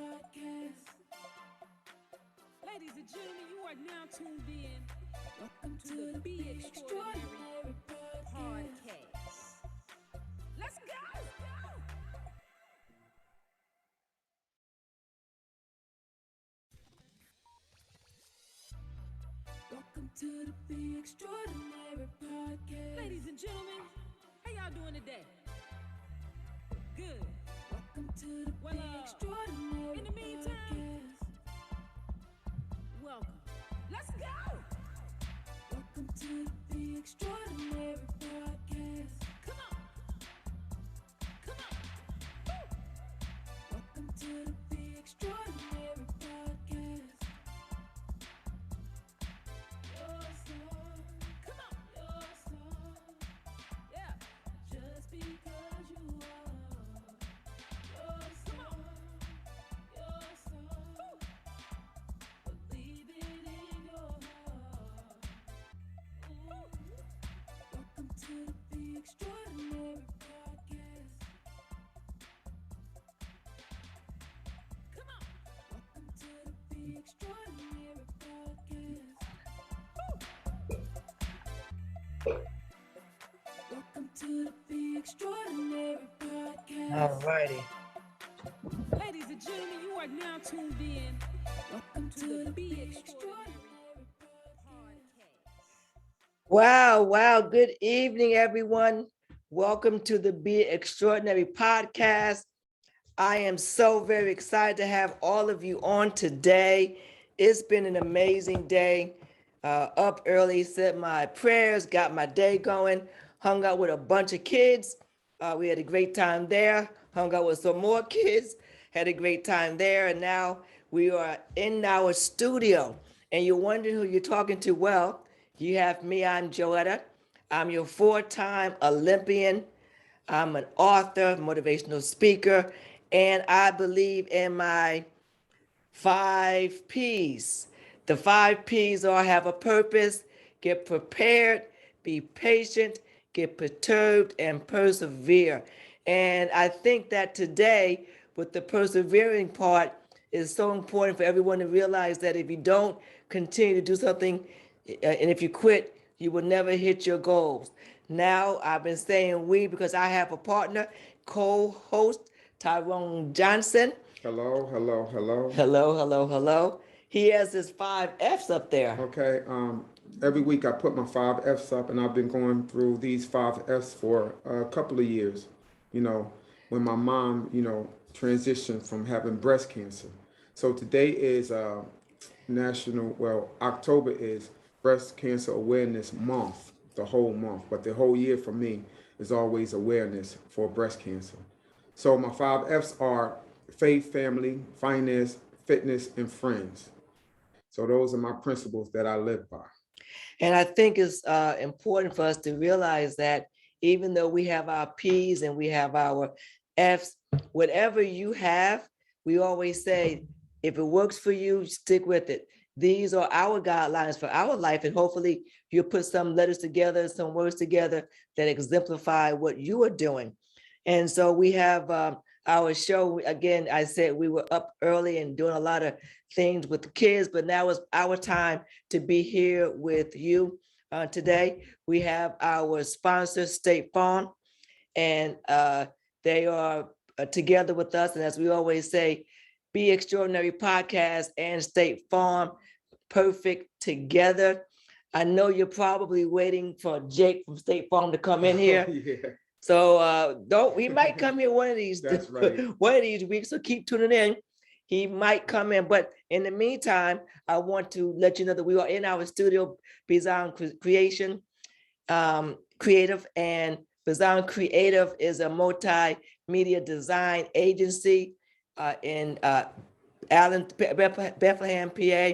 Ladies and gentlemen, you are now tuned in. Welcome to the Be Extraordinary Podcast. Let's go! Welcome to the Be Extraordinary Podcast. Ladies and gentlemen, how y'all doing today? Good. Welcome to the Be Extraordinary in the meantime, welcome. Let's go! Welcome to the Be Extraordinary Podcast. Come on! Come on! Woo! Welcome to the Be Extraordinary Podcast. Your song. Come on! Your song. Yeah. Just because you are. Your song. Your song. Woo! Believe it in your heart. Ooh. Welcome to the Be Extraordinary Podcast. Come on. Welcome to the Be Extraordinary Podcast. Welcome to the Be Extraordinary Podcast. All righty. Ladies and gentlemen, you are now tuned in. Welcome to the Be Extraordinary Podcast. Wow. Good evening, everyone. Welcome to the Be Extraordinary Podcast. I am so very excited to have all of you on today. It's been an amazing day. Up early, said my prayers, got my day going, hung out with a bunch of kids. We had a great time there, hung out with some more kids, had a great time there, and now we are in our studio. And you're wondering who you're talking to. Well, you have me, I'm Joetta. I'm your 4-time Olympian. I'm an author, motivational speaker, and I believe in my 5 P's. The 5 P's are have a purpose, get prepared, be patient, get perturbed, and persevere. And I think that today, with the persevering part, is so important for everyone to realize that if you don't continue to do something, and if you quit, you will never hit your goals. Now, I've been saying we because I have a partner, co-host Tyrone Johnson. Hello. Hello. He has his 5 F's up there. Okay. Every week I put my 5 F's up, and I've been going through these 5 F's for a couple of years. You know, when my mom, transitioned from having breast cancer. So today is October is Breast Cancer Awareness Month, the whole month. But the whole year for me is always awareness for breast cancer. So my 5 F's are faith, family, finance, fitness, and friends. So those are my principles that I live by. And I think it's important for us to realize that even though we have our P's and we have our F's, whatever you have, we always say, if it works for you, stick with it. These are our guidelines for our life, and hopefully you'll put some letters together, some words together that exemplify what you are doing. And so we have our show. Again, I said we were up early and doing a lot of things with the kids, but now it's our time to be here with you. Today, we have our sponsor, State Farm, and they are together with us. And as we always say, Be Extraordinary Podcast and State Farm, perfect together. I know you're probably waiting for Jake from State Farm to come in here. Yeah. So he might come here one of these That's right. one of these weeks. So keep tuning in. He might come in, but in the meantime, I want to let you know that we are in our studio, Bizarre Creation, Creative, and Bizarre Creative is a multimedia design agency in Bethlehem, PA,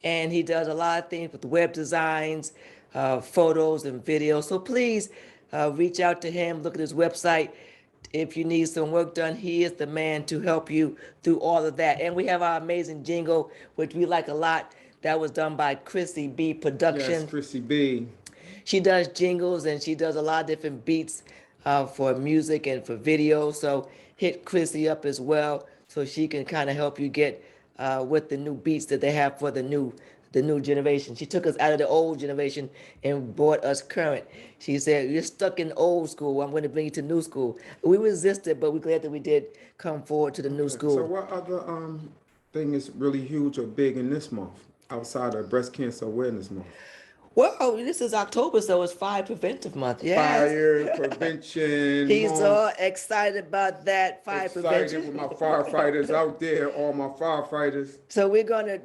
and he does a lot of things with web designs, photos, and videos. So please reach out to him. Look at his website. If you need some work done, he is the man to help you through all of that. And we have our amazing jingle, which we like a lot. That was done by Chrissy B Production. Yes, Chrissy B. She does jingles and she does a lot of different beats for music and for video. So hit Chrissy up as well. so she can kind of help you get with the new beats that they have for the new generation. She took us out of the old generation and brought us current. She said, "You're stuck in old school. I'm going to bring you to new school." We resisted, but we're glad that we did come forward to the new So school. what other thing is really huge or big in this month outside of Breast Cancer Awareness Month? Well, this is October, so it's Fire Preventive Month. Yes. Fire prevention He's month. all excited about that fire Excited prevention. with my firefighters out there, all my firefighters. So we're gonna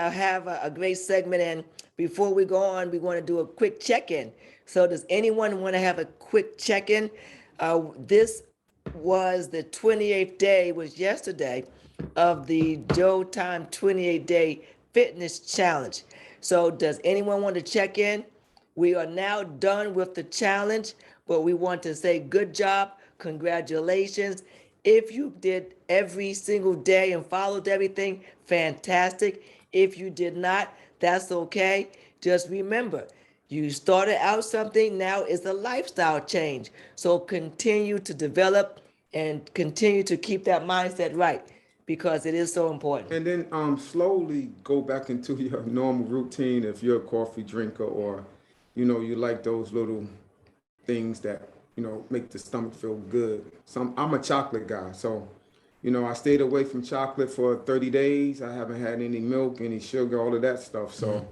have a great segment, and before we go on, we want to do a quick check-in. So does anyone want to have a quick check-in? This was the 28th day, was yesterday, of the Joe Time 28-day fitness challenge. So does anyone want to check in? We are now done with the challenge, but we want to say good job, congratulations. If you did every single day and followed everything, fantastic. If you did not, that's okay. Just remember, you started out something, now it's a lifestyle change. So continue to develop and continue to keep that mindset right, because it is so important. And then slowly go back into your normal routine if you're a coffee drinker, or you like those little things that make the stomach feel good. I'm a chocolate guy, so I stayed away from chocolate for 30 days. I haven't had any milk, any sugar, all of that stuff. So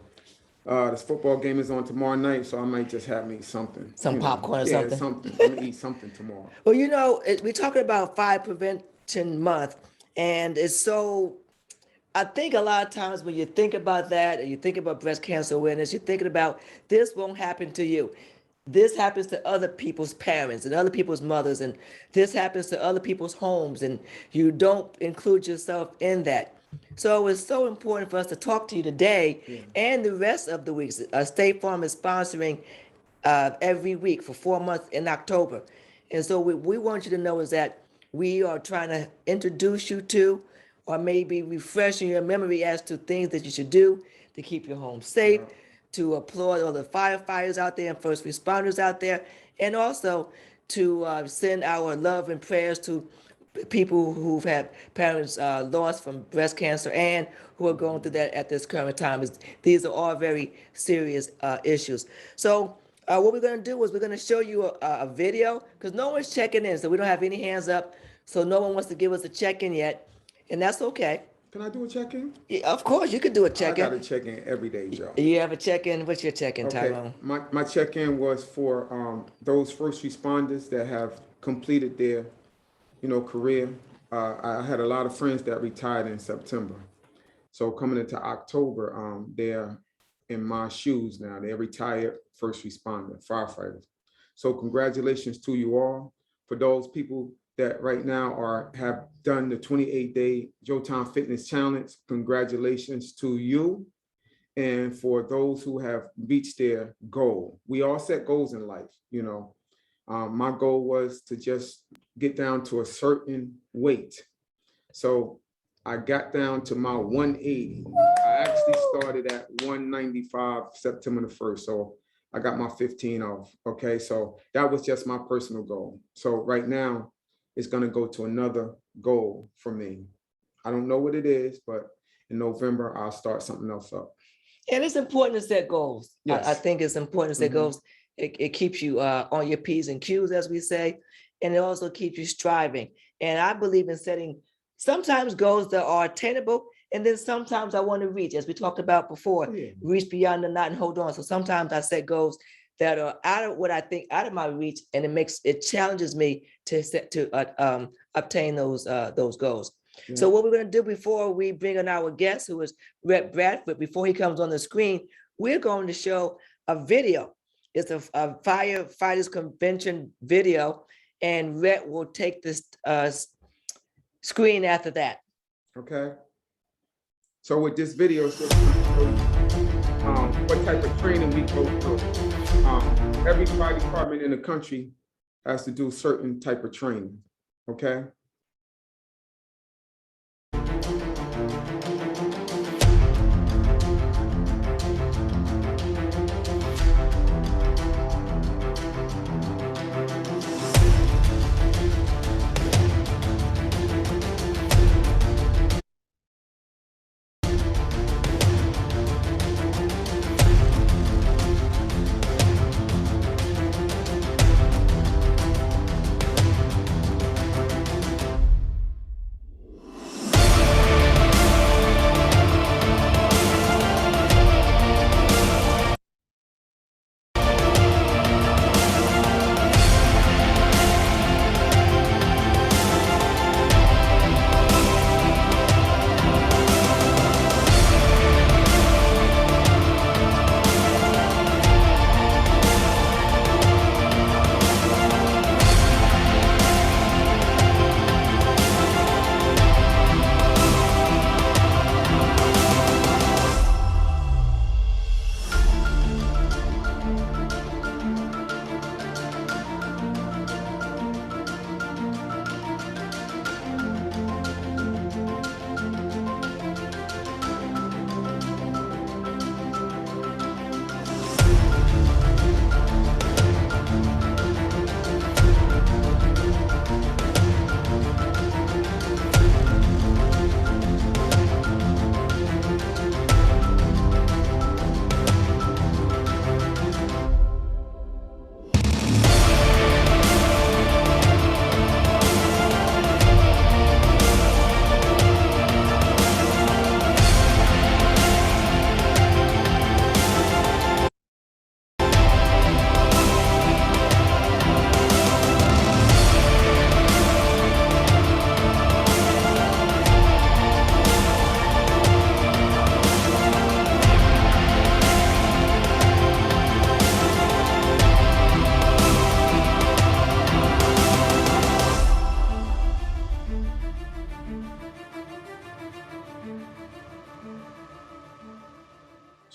this football game is on tomorrow night, so I might just have me something. Some popcorn or Yeah, something. something. I'm gonna eat something tomorrow. Well, we're talking about Fire Prevention Month, and it's so, I think a lot of times when you think about that, and you think about breast cancer awareness, you're thinking about this won't happen to you. This happens to other people's parents and other people's mothers, and this happens to other people's homes, and you don't include yourself in that. So it's so important for us to talk to you today and the rest of the weeks. State Farm is sponsoring every week for 4 months in October. And so we want you to know is that we are trying to introduce you to, or maybe refreshing your memory as to things that you should do to keep your home safe, to applaud all the firefighters out there and first responders out there, and also to send our love and prayers to people who've had parents lost from breast cancer and who are going through that at this current time. These are all very serious issues. So what we're going to do is we're going to show you a video, because no one's checking in, so we don't have any hands up, so no one wants to give us a check-in yet, and that's okay. Can I do a check-in? Yeah, of course, you could do a I check-in. got a check-in every day, Joe. You have a check-in? What's your check-in, Tyrone? My check-in was for those first responders that have completed their, career. I had a lot of friends that retired in September. So coming into October, they're in my shoes now. They're retired first responder, firefighters. So congratulations to you all. For those people that right now have done the 28-day Joe Time Fitness Challenge, congratulations to you. And for those who have reached their goal, we all set goals in life, my goal was to just get down to a certain weight. So I got down to my 180. I actually started at 195 September the 1st. So I got my 15 off. Okay. So that was just my personal goal. So right now it's going to go to another goal for me. I don't know what it is, but in November, I'll start something else up. And it's important to set goals. Yes. I think it's important to set goals. It keeps you on your P's and Q's, as we say, and it also keeps you striving. And I believe in setting sometimes goals that are attainable, and then sometimes I want to reach, as we talked about before, reach beyond the knot and hold on. So sometimes I set goals that are out of what I think out of my reach, and it challenges me to obtain those goals. Yeah. So what we're going to do before we bring on our guest, who is Rhett Bradford, before he comes on the screen, we're going to show a video. It's a firefighters convention video, and Rhett will take this screen after that. Okay. So with this video, what type of training we go through. Every fire department in the country has to do certain type of training. Okay.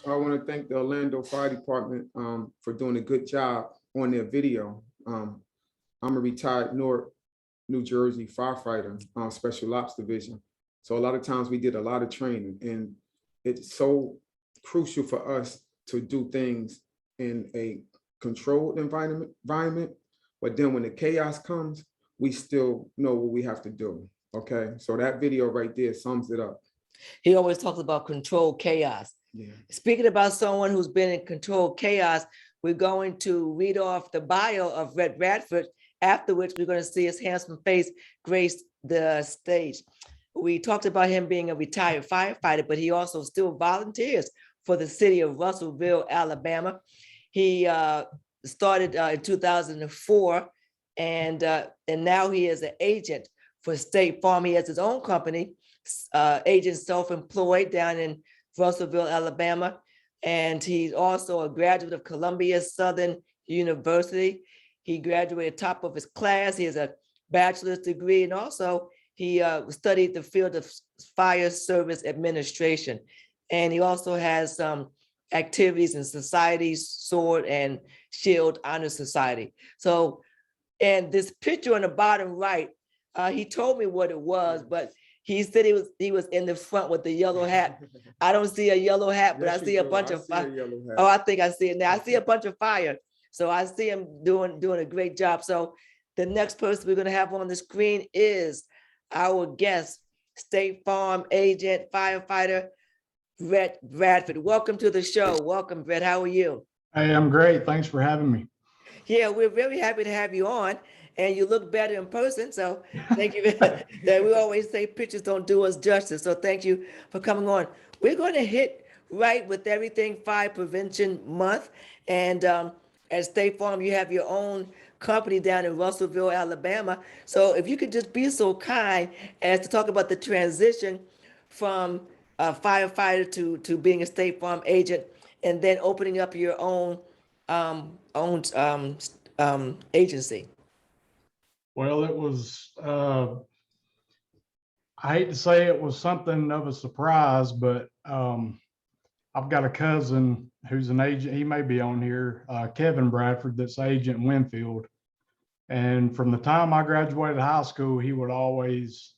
I want to thank the Orlando Fire Department for doing a good job on their video. I'm a retired New Jersey firefighter, Special Ops Division. So a lot of times we did a lot of training, and it's so crucial for us to do things in a controlled environment. But then when the chaos comes, we still know what we have to do. Okay, so that video right there sums it up. He always talks about controlled chaos. Yeah. Speaking about someone who's been in controlled chaos, we're going to read off the bio of Rhett Radford, after which we're going to see his handsome face grace the stage. We talked about him being a retired firefighter, but he also still volunteers for the city of Russellville, Alabama. He started in 2004, and now he is an agent for State Farm. He has his own company, agent self-employed down in Russellville, Alabama. And he's also a graduate of Columbia Southern University. He graduated top of his class. He has a bachelor's degree, and also he studied the field of fire service administration. And he also has some activities in societies, Sword and Shield Honor Society. So, and this picture on the bottom right, he told me what it was, but he said he was in the front with the yellow hat. I don't see a yellow hat, but Yes, I see a bunch of fire. hat. Oh, I think I see it now. I see a bunch of fire. So I see him doing a great job. So the next person we're going to have on the screen is our guest, State Farm agent, firefighter, Rhett Bradford. Welcome to the show. Welcome, Rhett. How are you? Hey, I'm great. Thanks for having me. Yeah, we're very happy to have you on, and you look better in person. So thank you. That we always say pictures don't do us justice. So thank you for coming on. We're going to hit right with everything Fire Prevention Month. And at State Farm, you have your own company down in Russellville, Alabama. So if you could just be so kind as to talk about the transition from a firefighter to being a State Farm agent, and then opening up your own agency. Well, it was, I hate to say it was something of a surprise, but I've got a cousin who's an agent. He may be on here, Kevin Bradford, that's agent in Winfield. And from the time I graduated high school, he would always,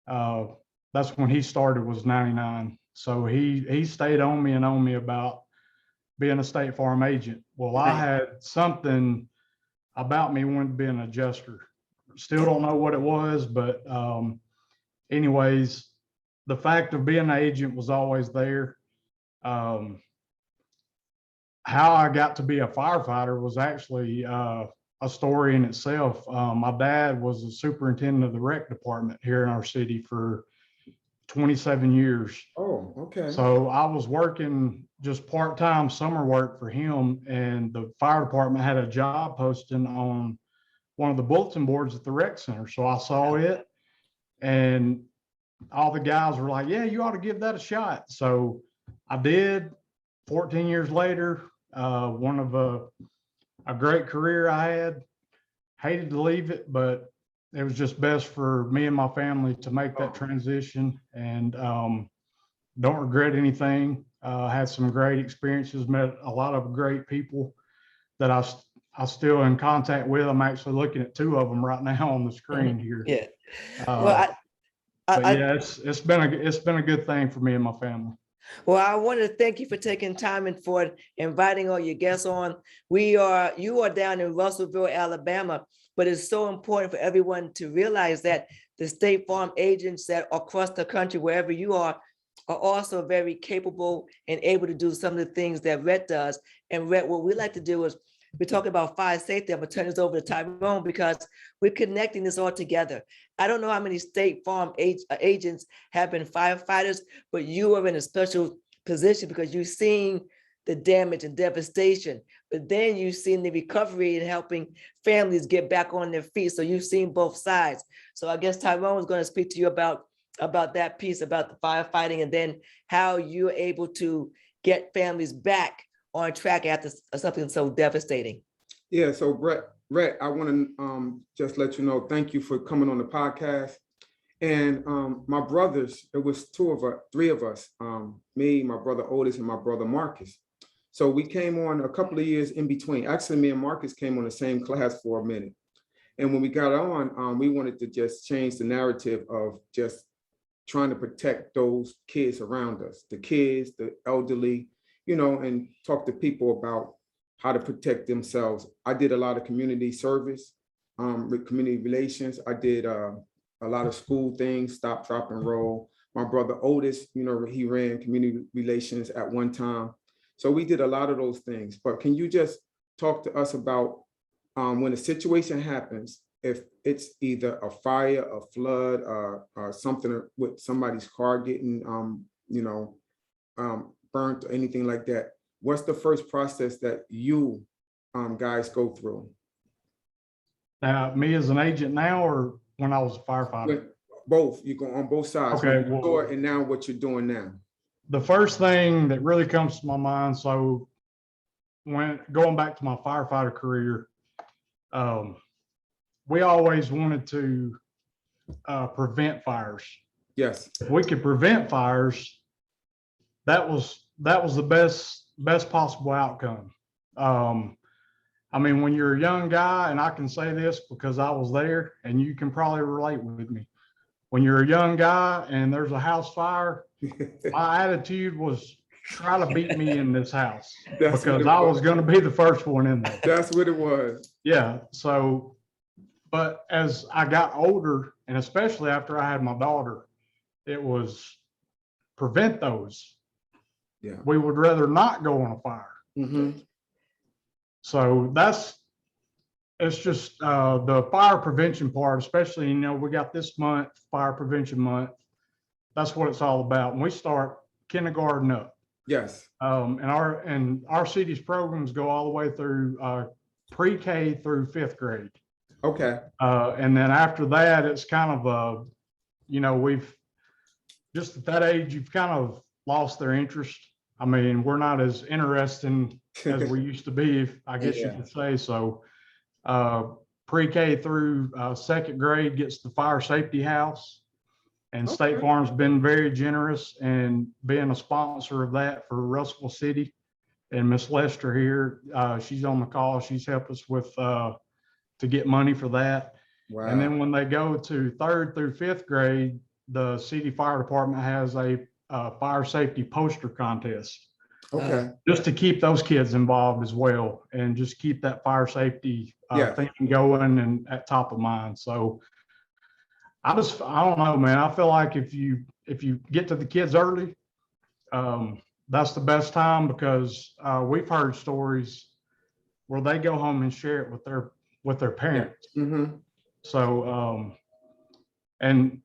that's when he started, was 99. So he stayed on me about being a State Farm agent. Well, I had something about me wanted to be an adjuster. Still don't know what it was, but anyways, the fact of being an agent was always there. How I got to be a firefighter was actually a story in itself. My dad was the superintendent of the rec department here in our city for 27 years. Oh, okay. So I was working just part-time summer work for him, and the fire department had a job posting on one of the bulletin boards at the rec center. So I saw it, and all the guys were like, yeah, you ought to give that a shot. So I did. 14 years later, one of a great career I had. Hated to leave it, but it was just best for me and my family to make that transition, and don't regret anything. Had some great experiences, met a lot of great people that I still in contact with. I'm actually looking at two of them right now on the screen here. Yeah. Well, yeah, it's been a good thing for me and my family. Well, I want to thank you for taking time and for inviting all your guests on. You are down in Russellville, Alabama, but it's so important for everyone to realize that the State Farm agents that across the country, wherever you are also very capable and able to do some of the things that Rhett does. And Rhett, what we like to do is we talk about fire safety. I'm gonna turn this over to Tyrone because we're connecting this all together. I don't know how many State Farm agents have been firefighters, but you are in a special position because you've seen the damage and devastation, but then you've seen the recovery and helping families get back on their feet. So you've seen both sides. So I guess Tyrone is going to speak to you about that piece, about the firefighting, and then how you're able to get families back on track after something so devastating. Yeah, so Rhett, I want to just let you know, thank you for coming on the podcast. And my brothers, it was three of us, me, my brother Otis, and my brother Marcus. So we came on a couple of years in between. Actually, me and Marcus came on the same class for a minute. And when we got on, we wanted to just change the narrative of just trying to protect those kids around us, the kids, the elderly, and talk to people about how to protect themselves. I did a lot of community service, with community relations. I did a lot of school things, stop, drop, and roll. My brother Otis, he ran community relations at one time. So we did a lot of those things. But can you just talk to us about when a situation happens, if it's either a fire, a flood, or something with somebody's car getting, burnt or anything like that, what's the first process that you guys go through? Now, me as an agent now, or when I was a firefighter? Both. You go on both sides. Okay. Well, and now what you're doing now. the first thing that really comes to my mind, so when going back to my firefighter career, we always wanted to prevent fires. Yes. If we could prevent fires, that was the best possible outcome. I mean, when you're a young guy, and I can say this because I was there, and you can probably relate with me. When you're a young guy and there's a house fire, my attitude was try to beat me in this house because I was going to be the first one in there. That's what it was. Yeah. So, but as I got older, and especially after I had my daughter, it was prevent those. Yeah. We would rather not go on a fire. Mm-hmm. So it's just the fire prevention part, especially, we got this month, fire prevention month. That's what it's all about. And we start kindergarten up. Yes. And our city's programs go all the way through pre-K through 5th grade. Okay. And then after that, it's kind of we've just at that age, you've kind of lost their interest. I mean, we're not as interesting as we used to be, I guess you could say. So pre-K through 2nd grade gets the fire safety house, and State Farm's been very generous in being a sponsor of that for Russellville City. And Miss Lester here, she's on the call. She's helped us with to get money for that. Wow. And then when they go to 3rd through 5th grade, the city fire department has a fire safety poster contest. Okay. Just to keep those kids involved as well, and just keep that fire safety thing going and at top of mind. So I don't know, man. I feel like if you get to the kids early, that's the best time, because we've heard stories where they go home and share it with their parents. Yeah. Mm-hmm. So and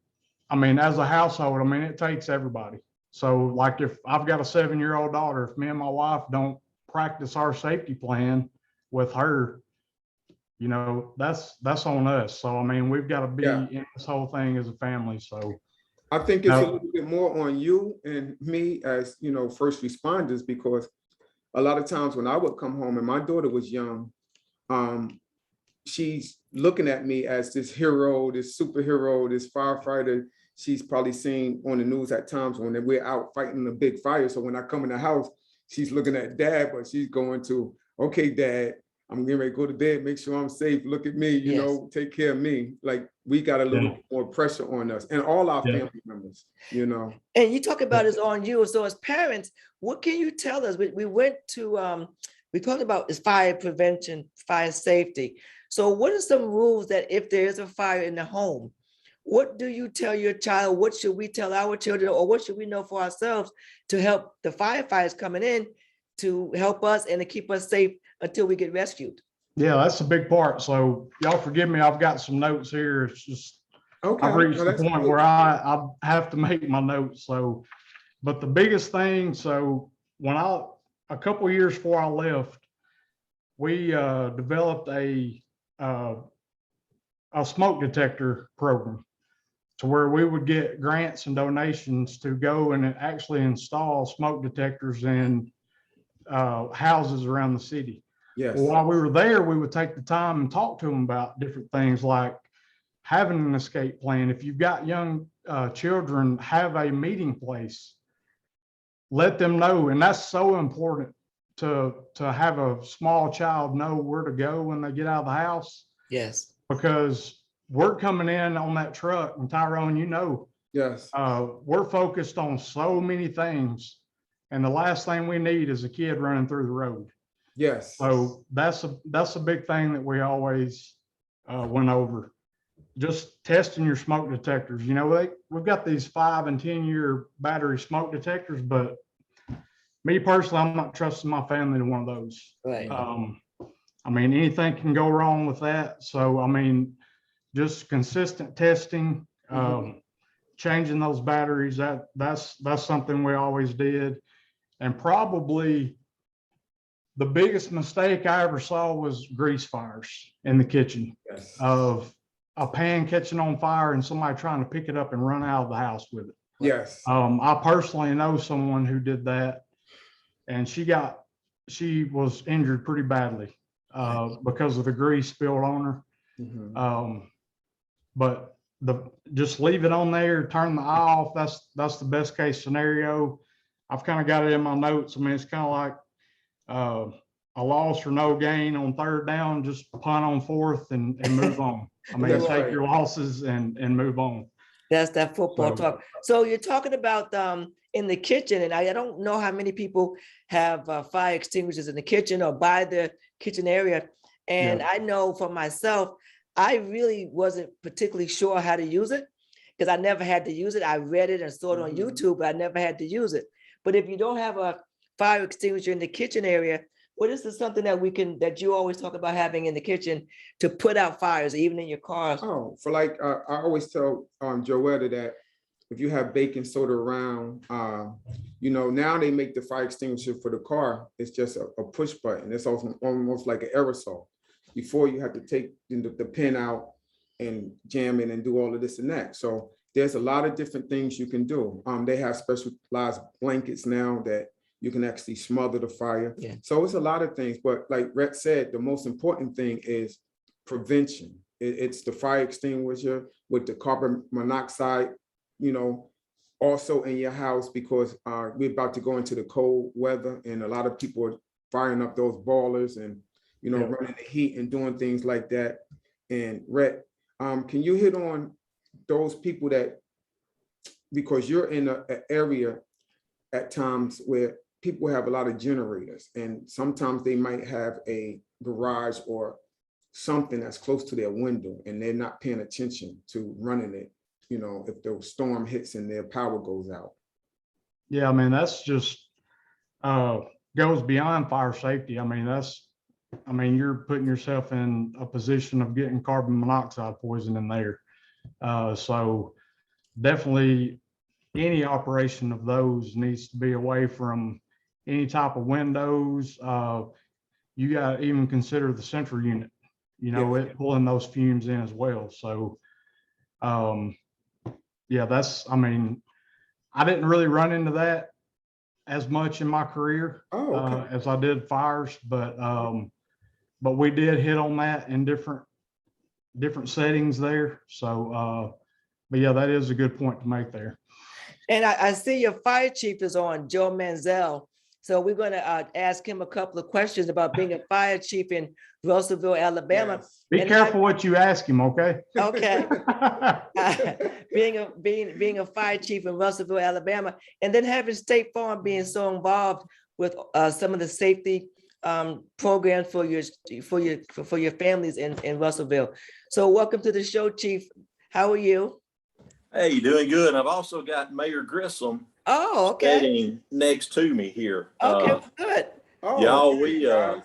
I mean, as a household, I mean, it takes everybody. So like if I've got a 7-year-old daughter, if me and my wife don't practice our safety plan with her, that's on us. So, I mean, we've got to be in this whole thing as a family. So I think it's a little bit more on you and me as, first responders, because a lot of times when I would come home and my daughter was young, she's looking at me as this hero, this superhero, this firefighter. She's probably seen on the news at times when we're out fighting a big fire. So when I come in the house, she's looking at Dad, but she's going to, okay, Dad, I'm getting ready to go to bed, make sure I'm safe. Look at me, take care of me. Like, we got a little more pressure on us and all our family members, And you talk about it's on you. So as parents, what can you tell us? We went to, we talked about is fire prevention, fire safety. So what are some rules that if there is a fire in the home, what do you tell your child? What should we tell our children, or what should we know for ourselves to help the firefighters coming in to help us and to keep us safe until we get rescued? Yeah, that's a big part. So y'all forgive me, I've got some notes here. It's just, I've reached the point where I have to make my notes. So, but the biggest thing, so when a couple of years before I left, we developed a smoke detector program, to where we would get grants and donations to go and actually install smoke detectors in houses around the city. Yes. Well, while we were there, we would take the time and talk to them about different things like having an escape plan. If you've got young children, have a meeting place. Let them know, and that's so important to have a small child know where to go when they get out of the house. Yes. Because we're coming in on that truck, and Tyrone, you know, Yes. we're focused on so many things, and the last thing we need is a kid running through the road. Yes. So that's a big thing that we always went over. Just testing your smoke detectors. You know, we've got these 5 and 10 year battery smoke detectors, but me personally, I'm not trusting my family to one of those. Right. I mean, anything can go wrong with that. So, I mean, just consistent testing, changing those batteries. That's something we always did. And probably the biggest mistake I ever saw was grease fires in the kitchen. Yes. Of a pan catching on fire and somebody trying to pick it up and run out of the house with it. Yes. I personally know someone who did that, and she was injured pretty badly because of the grease spilled on her. But just leave it on there, turn the eye off. That's the best case scenario. I've kind of got it in my notes. I mean, it's kind of like a loss or no gain on third down, just punt on fourth and move on. I mean, take your losses and move on. That's that football talk. So you're talking about in the kitchen, and I don't know how many people have fire extinguishers in the kitchen or by the kitchen area. And I know for myself, I really wasn't particularly sure how to use it because I never had to use it. I read it and saw it on YouTube, but I never had to use it. But if you don't have a fire extinguisher in the kitchen area, what is this something that you always talk about having in the kitchen to put out fires, even in your cars? Oh, for like, I always tell Joetta that if you have baking soda around, you know, now they make the fire extinguisher for the car. It's just a push button. It's almost like an aerosol. Before you have to take the pin out and jam it and do all of this and that. So there's a lot of different things you can do. They have specialized blankets now that you can actually smother the fire. Yeah. So it's a lot of things, but like Rhett said, the most important thing is prevention. It's the fire extinguisher with the carbon monoxide, you know, also in your house, because we're about to go into the cold weather and a lot of people are firing up those boilers and, you know, running the heat and doing things like that. And Rhett, can you hit on those people that, because you're in an area at times where people have a lot of generators and sometimes they might have a garage or something that's close to their window and they're not paying attention to running it, you know, if the storm hits and their power goes out. Yeah, I mean, that's just goes beyond fire safety. I mean, you're putting yourself in a position of getting carbon monoxide poison in there. So definitely any operation of those needs to be away from any type of windows. You got to even consider the central unit, you know, it pulling those fumes in as well. So, yeah, I mean, I didn't really run into that as much in my career as I did fires, but we did hit on that in different settings there. So, but yeah, that is a good point to make there. And I see your fire chief is on, Joe Manziel. So we're going to ask him a couple of questions about being a fire chief in Russellville, Alabama. Yes. Be careful what you ask him, okay? Okay. Being a fire chief in Russellville, Alabama, and then having State Farm being so involved with some of the safety programs for your families in Russellville. So welcome to the show, Chief. How are you? Hey, doing good. I've also got Mayor Grissom sitting next to me here. Okay, good. Y'all,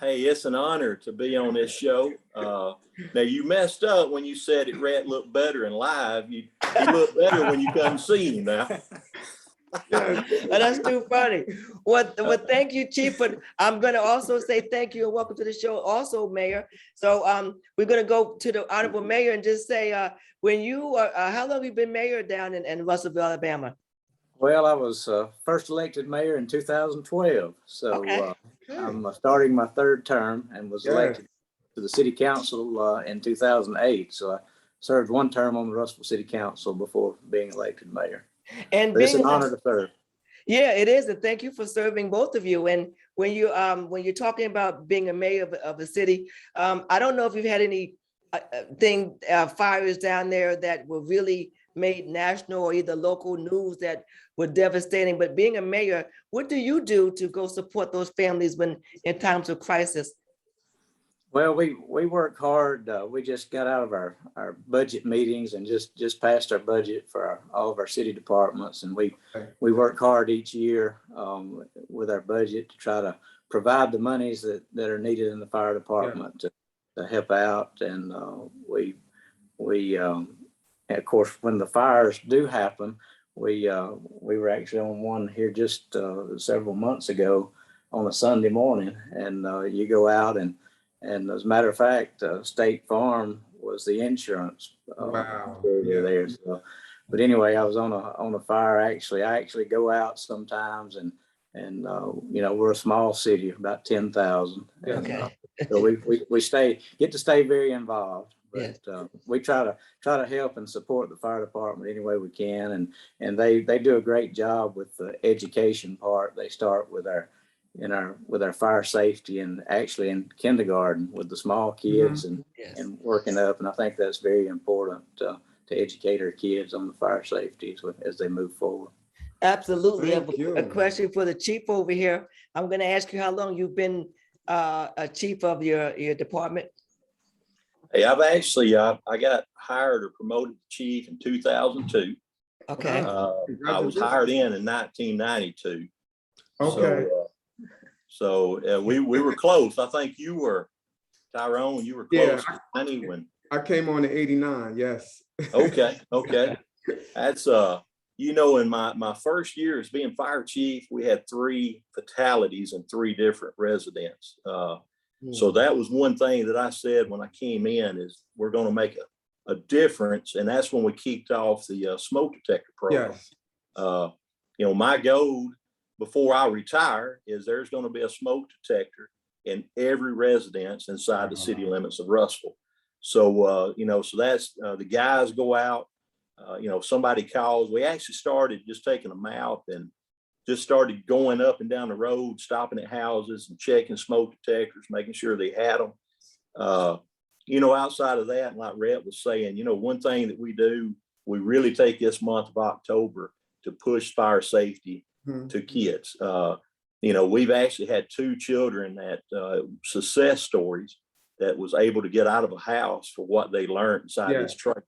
hey, it's an honor to be on this show. Now, you messed up when you said it Rhett looked better in live. He looked better when you come see him now. Oh, that's too funny. Well, thank you, Chief. But I'm going to also say thank you and welcome to the show, also, Mayor. So we're going to go to the Honorable Mayor and just say, when you how long have you been mayor down in Russellville, Alabama? Well, I was first elected mayor in 2012. So I'm starting my third term and was elected to the city council in 2008. So served one term on the Russell City Council before being elected mayor. And But it's being an honor to serve. Yeah, it is, and thank you for serving both of you. And when you're talking about being a mayor of a city, I don't know if you've had any fires down there that were really made national or either local news that were devastating. But being a mayor, what do you do to go support those families when in times of crisis? Well, we work hard. We just got out of our budget meetings and just passed our budget for all of our city departments. And we work hard each year with our budget to try to provide the monies that are needed in the fire department to help out. And we of course, when the fires do happen, we were actually on one here just several months ago on a Sunday morning, and you go out and as a matter of fact, State Farm was the insurance there. So, but anyway, I was on a fire. Actually, I actually go out sometimes, and we're a small city, about 10,000. Okay. So we get to stay very involved. But we try to help and support the fire department any way we can, and they do a great job with the education part. They start with our fire safety, and actually in kindergarten with the small kids and working up. And I think that's very important to educate our kids on the fire safety as they move forward. Absolutely. I have a question for the chief over here. I'm going to ask you how long you've been a chief of your department. Hey, I've actually, I got hired or promoted to chief in 2002. Okay. I was hired in 1992. Okay. So we were close. I think you were, Tyrone, you were close. When I came on in 89, yes. Okay. That's, in my first year as being fire chief, we had 3 fatalities in 3 different residents. So that was one thing that I said when I came in is we're going to make a difference. And that's when we kicked off the smoke detector program. Yes. My goal before I retire is there's going to be a smoke detector in every residence inside the city limits of Russell. So, so that's the guys go out, somebody calls. We actually started just taking them out and just started going up and down the road, stopping at houses and checking smoke detectors, making sure they had them. Outside of that, and like Rhett was saying, one thing that we do, we really take this month of October to push fire safety to kids. We've actually had 2 children that success stories that was able to get out of a house for what they learned inside this trailer.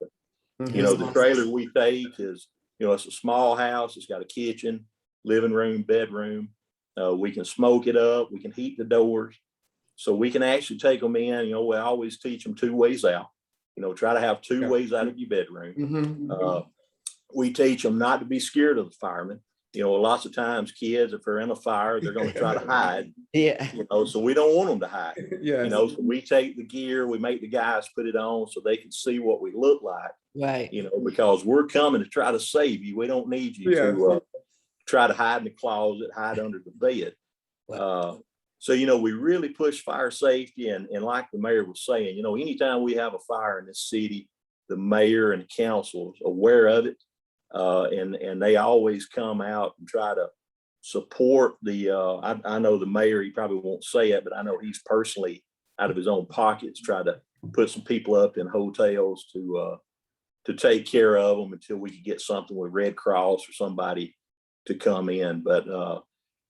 The trailer we take is, it's a small house. It's got a kitchen, living room, bedroom. We can smoke it up. We can heat the doors. So we can actually take them in. We always teach them 2 ways out. Try to have 2 ways out of your bedroom. We teach them not to be scared of the firemen. Lots of times kids, if they're in a fire, they're going to try to hide. So we don't want them to hide. So we take the gear, we make the guys put it on so they can see what we look like. Right. Because we're coming to try to save you. We don't need you to try to hide in the closet, hide under the bed. So, we really push fire safety. And like the mayor was saying, anytime we have a fire in this city, the mayor and the council is aware of it. And they always come out and try to support I know the mayor, he probably won't say it, but I know he's personally out of his own pockets tried to put some people up in hotels to take care of them until we could get something with Red Cross or somebody to come in. But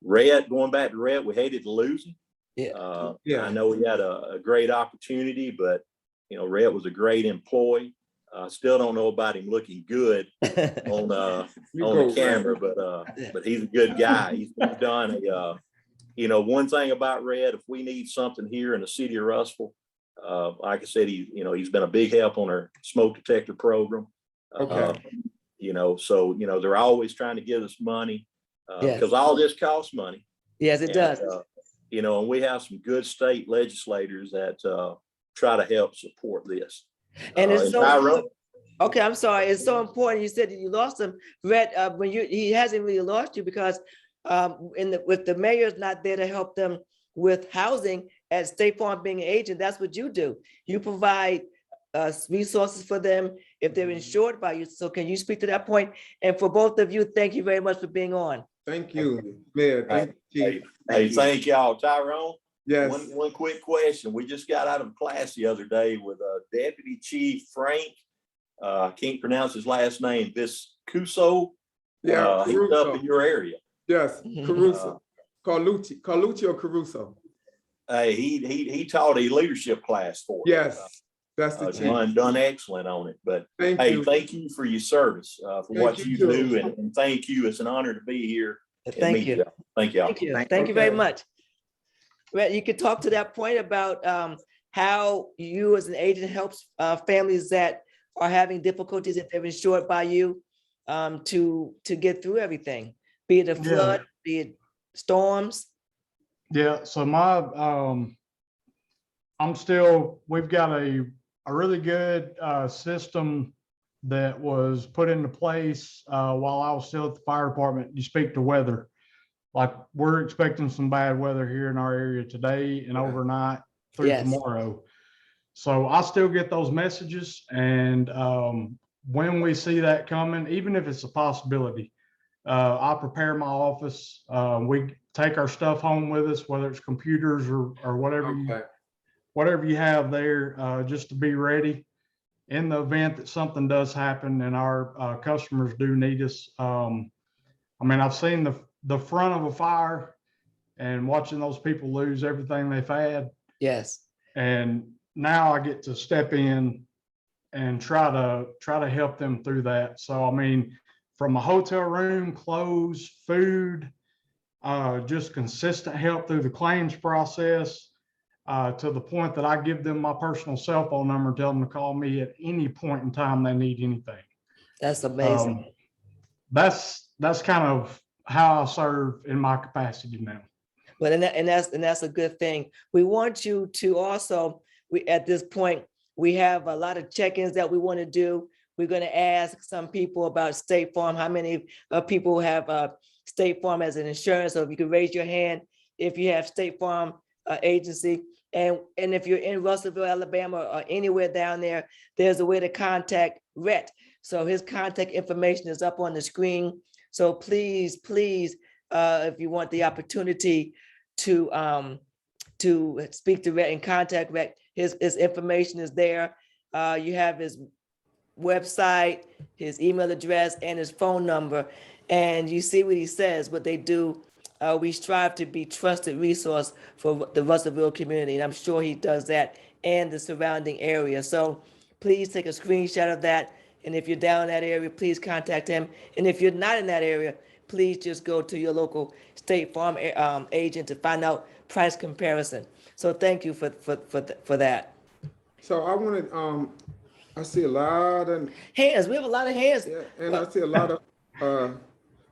Rhett, going back to Rhett, we hated to lose him. I know he had a great opportunity, but Rhett was a great employee. I still don't know about him looking good on the camera, but he's a good guy. He's done one thing about Rhett, if we need something here in the city of Russell, like I said, he's been a big help on our smoke detector program. So they're always trying to give us money because all this costs money. Yes, it does. And we have some good state legislators that try to help support this. And it's okay. I'm sorry. It's so important. You said that you lost him, Rhett. He hasn't really lost you because with the mayor's not there to help them with housing, as State Farm being an agent, that's what you do. You provide resources for them if they're insured by you. So can you speak to that point? And for both of you, thank you very much for being on. Thank you, Mayor. Thank you, Chief. Hey, thank y'all. Tyrone, Yes. one quick question. We just got out of class the other day with Deputy Chief Frank. I can't pronounce his last name. Viscuso. Yeah, He's up in your area. Yes, Caruso. Carlucci or Caruso? Hey, he taught a leadership class for us. Yes, that's the chief. Done excellent on it. But thank you for your service, for what you do, and thank you. It's an honor to be here. Thank you. Thank y'all. Thank you very much. Rhett, you could talk to that point about how you as an agent helps families that are having difficulties if they're insured by you to get through everything, be it a flood, be it storms. Yeah, so we've got a really good system that was put into place while I was still at the fire department. You speak to weather. Like, we're expecting some bad weather here in our area today and overnight through tomorrow. So I still get those messages, and when we see that coming, even if it's a possibility, I prepare my office. We take our stuff home with us, whether it's computers or whatever you have there, just to be ready in the event that something does happen and our customers do need us. I mean, I've seen the front of a fire and watching those people lose everything they've had. Yes. And now I get to step in and try to help them through that. So, I mean, from a hotel room, clothes, food, just consistent help through the claims process, to the point that I give them my personal cell phone number and tell them to call me at any point in time they need anything. That's amazing. That's kind of how I serve in my capacity now. Well, and that's a good thing. We want you to also, at this point, we have a lot of check-ins that we want to do. We're going to ask some people about State Farm, how many people have State Farm as an insurance. So if you could raise your hand if you have State Farm agency. And if you're in Russellville, Alabama, or anywhere down there, there's a way to contact Rhett. So his contact information is up on the screen. So please, if you want the opportunity to speak to Rhett and contact Rhett, his information is there. You have his website, his email address, and his phone number. And you see what he says, what they do. We strive to be trusted resource for the Russellville community. And I'm sure he does that and the surrounding area. So please take a screenshot of that. And if you're down in that area, please contact him. And if you're not in that area, please just go to your local State Farm agent to find out price comparison. So thank you for that. So I wanted, I see a lot of hands. We have a lot of hands. Yeah, and I see a lot of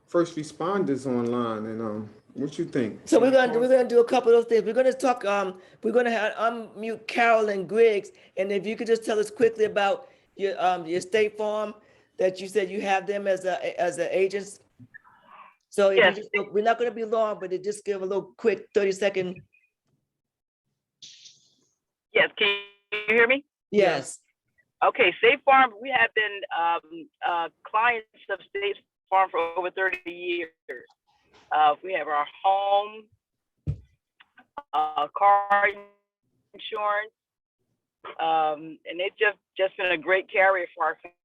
first responders online. And what you think? So we're gonna do a couple of those things. We're gonna talk. We're gonna unmute Carolyn Griggs, and if you could just tell us quickly about your State Farm that you said you have them as an agents. So if you just, we're not gonna be long, but just give a little quick 30-second. Yes, can you hear me? Yes. Okay, State Farm, we have been clients of State Farm for over 30 years. We have our home, car insurance, and it's just been a great carrier for our family.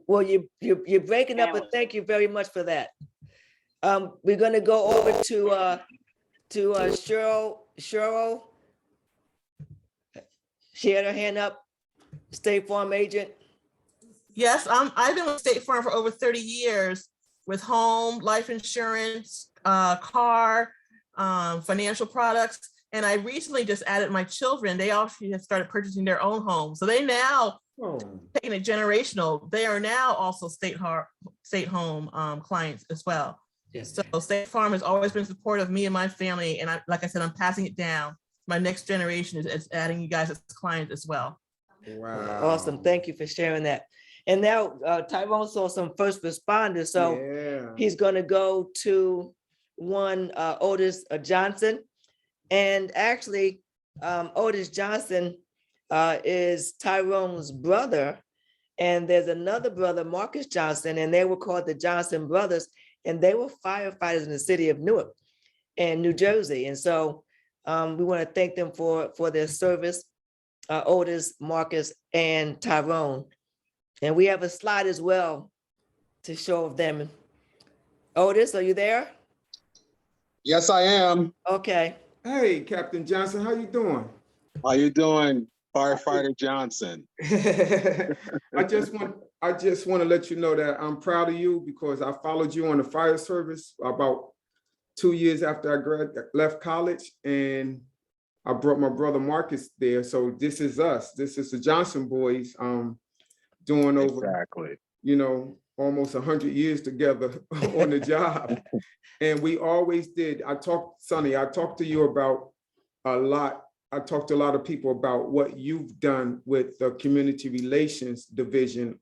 Well, you're breaking up, but thank you very much for that. We're going to go over to Cheryl. She had her hand up. State Farm agent. Yes, I've been with State Farm for over 30 years with home, life insurance, car, financial products. And I recently just added my children. They actually have started purchasing their own homes. So they now, taking it generational, they are now also State Home clients as well. Yes. So State Farm has always been supportive of me and my family. And like I said, I'm passing it down. My next generation is adding you guys as clients as well. Wow. Awesome. Thank you for sharing that. And now Tyrone saw some first responders. So he's going to go to one Otis Johnson. And actually, Otis Johnson, is Tyrone's brother. And there's another brother, Marcus Johnson, and they were called the Johnson brothers, and they were firefighters in the city of Newark and New Jersey. And so we want to thank them for their service, Otis, Marcus, and Tyrone. And we have a slide as well to show them. Otis, are you there? Yes, I am. Okay. Hey, Captain Johnson, how you doing? How you doing, Firefighter Johnson? I just want to let you know that I'm proud of you because I followed you on the fire service about 2 years after I left college, and I brought my brother Marcus there. So this is us. This is the Johnson boys doing over, exactly, almost 100 years together on the job. And we always did. Sonny, I talked to you about a lot. I talked to a lot of people about what you've done with the community relations division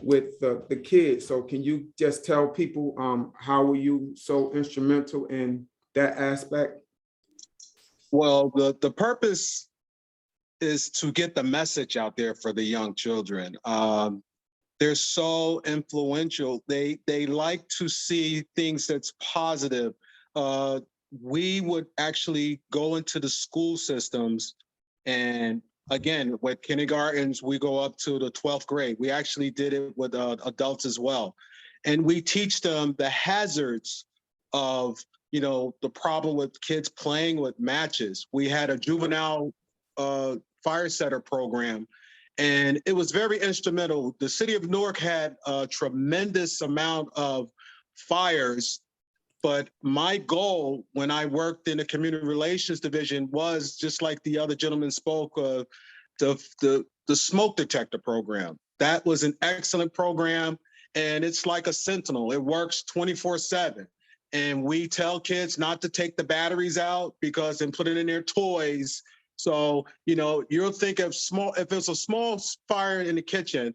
with the kids. So can you just tell people how were you so instrumental in that aspect? Well, the purpose is to get the message out there for the young children. They're so influential. They like to see things that's positive. We would actually go into the school systems, and again, with kindergartens, we go up to the 12th grade. We actually did it with adults as well. And we teach them the hazards of, the problem with kids playing with matches. We had a juvenile fire setter program, and it was very instrumental. The city of Newark had a tremendous amount of fires, but my goal when I worked in the community relations division was, just like the other gentleman spoke of, the smoke detector program. That was an excellent program, and it's like a sentinel. It works 24/7. And we tell kids not to take the batteries out and put it in their toys. So, you'll think of if it's a small fire in the kitchen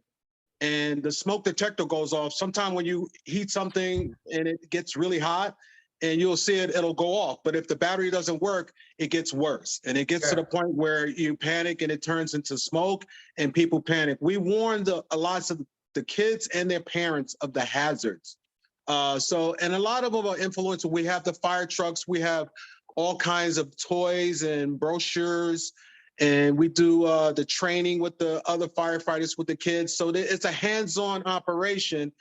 and the smoke detector goes off, sometime when you heat something and it gets really hot and you'll see it'll go off. But if the battery doesn't work, it gets worse. And it gets to the point where you panic and it turns into smoke and people panic. We warned a lot of the kids and their parents of the hazards. And a lot of them are influential. We have the fire trucks, we have all kinds of toys and brochures, and we do the training with the other firefighters with the kids. So it's a hands-on operation,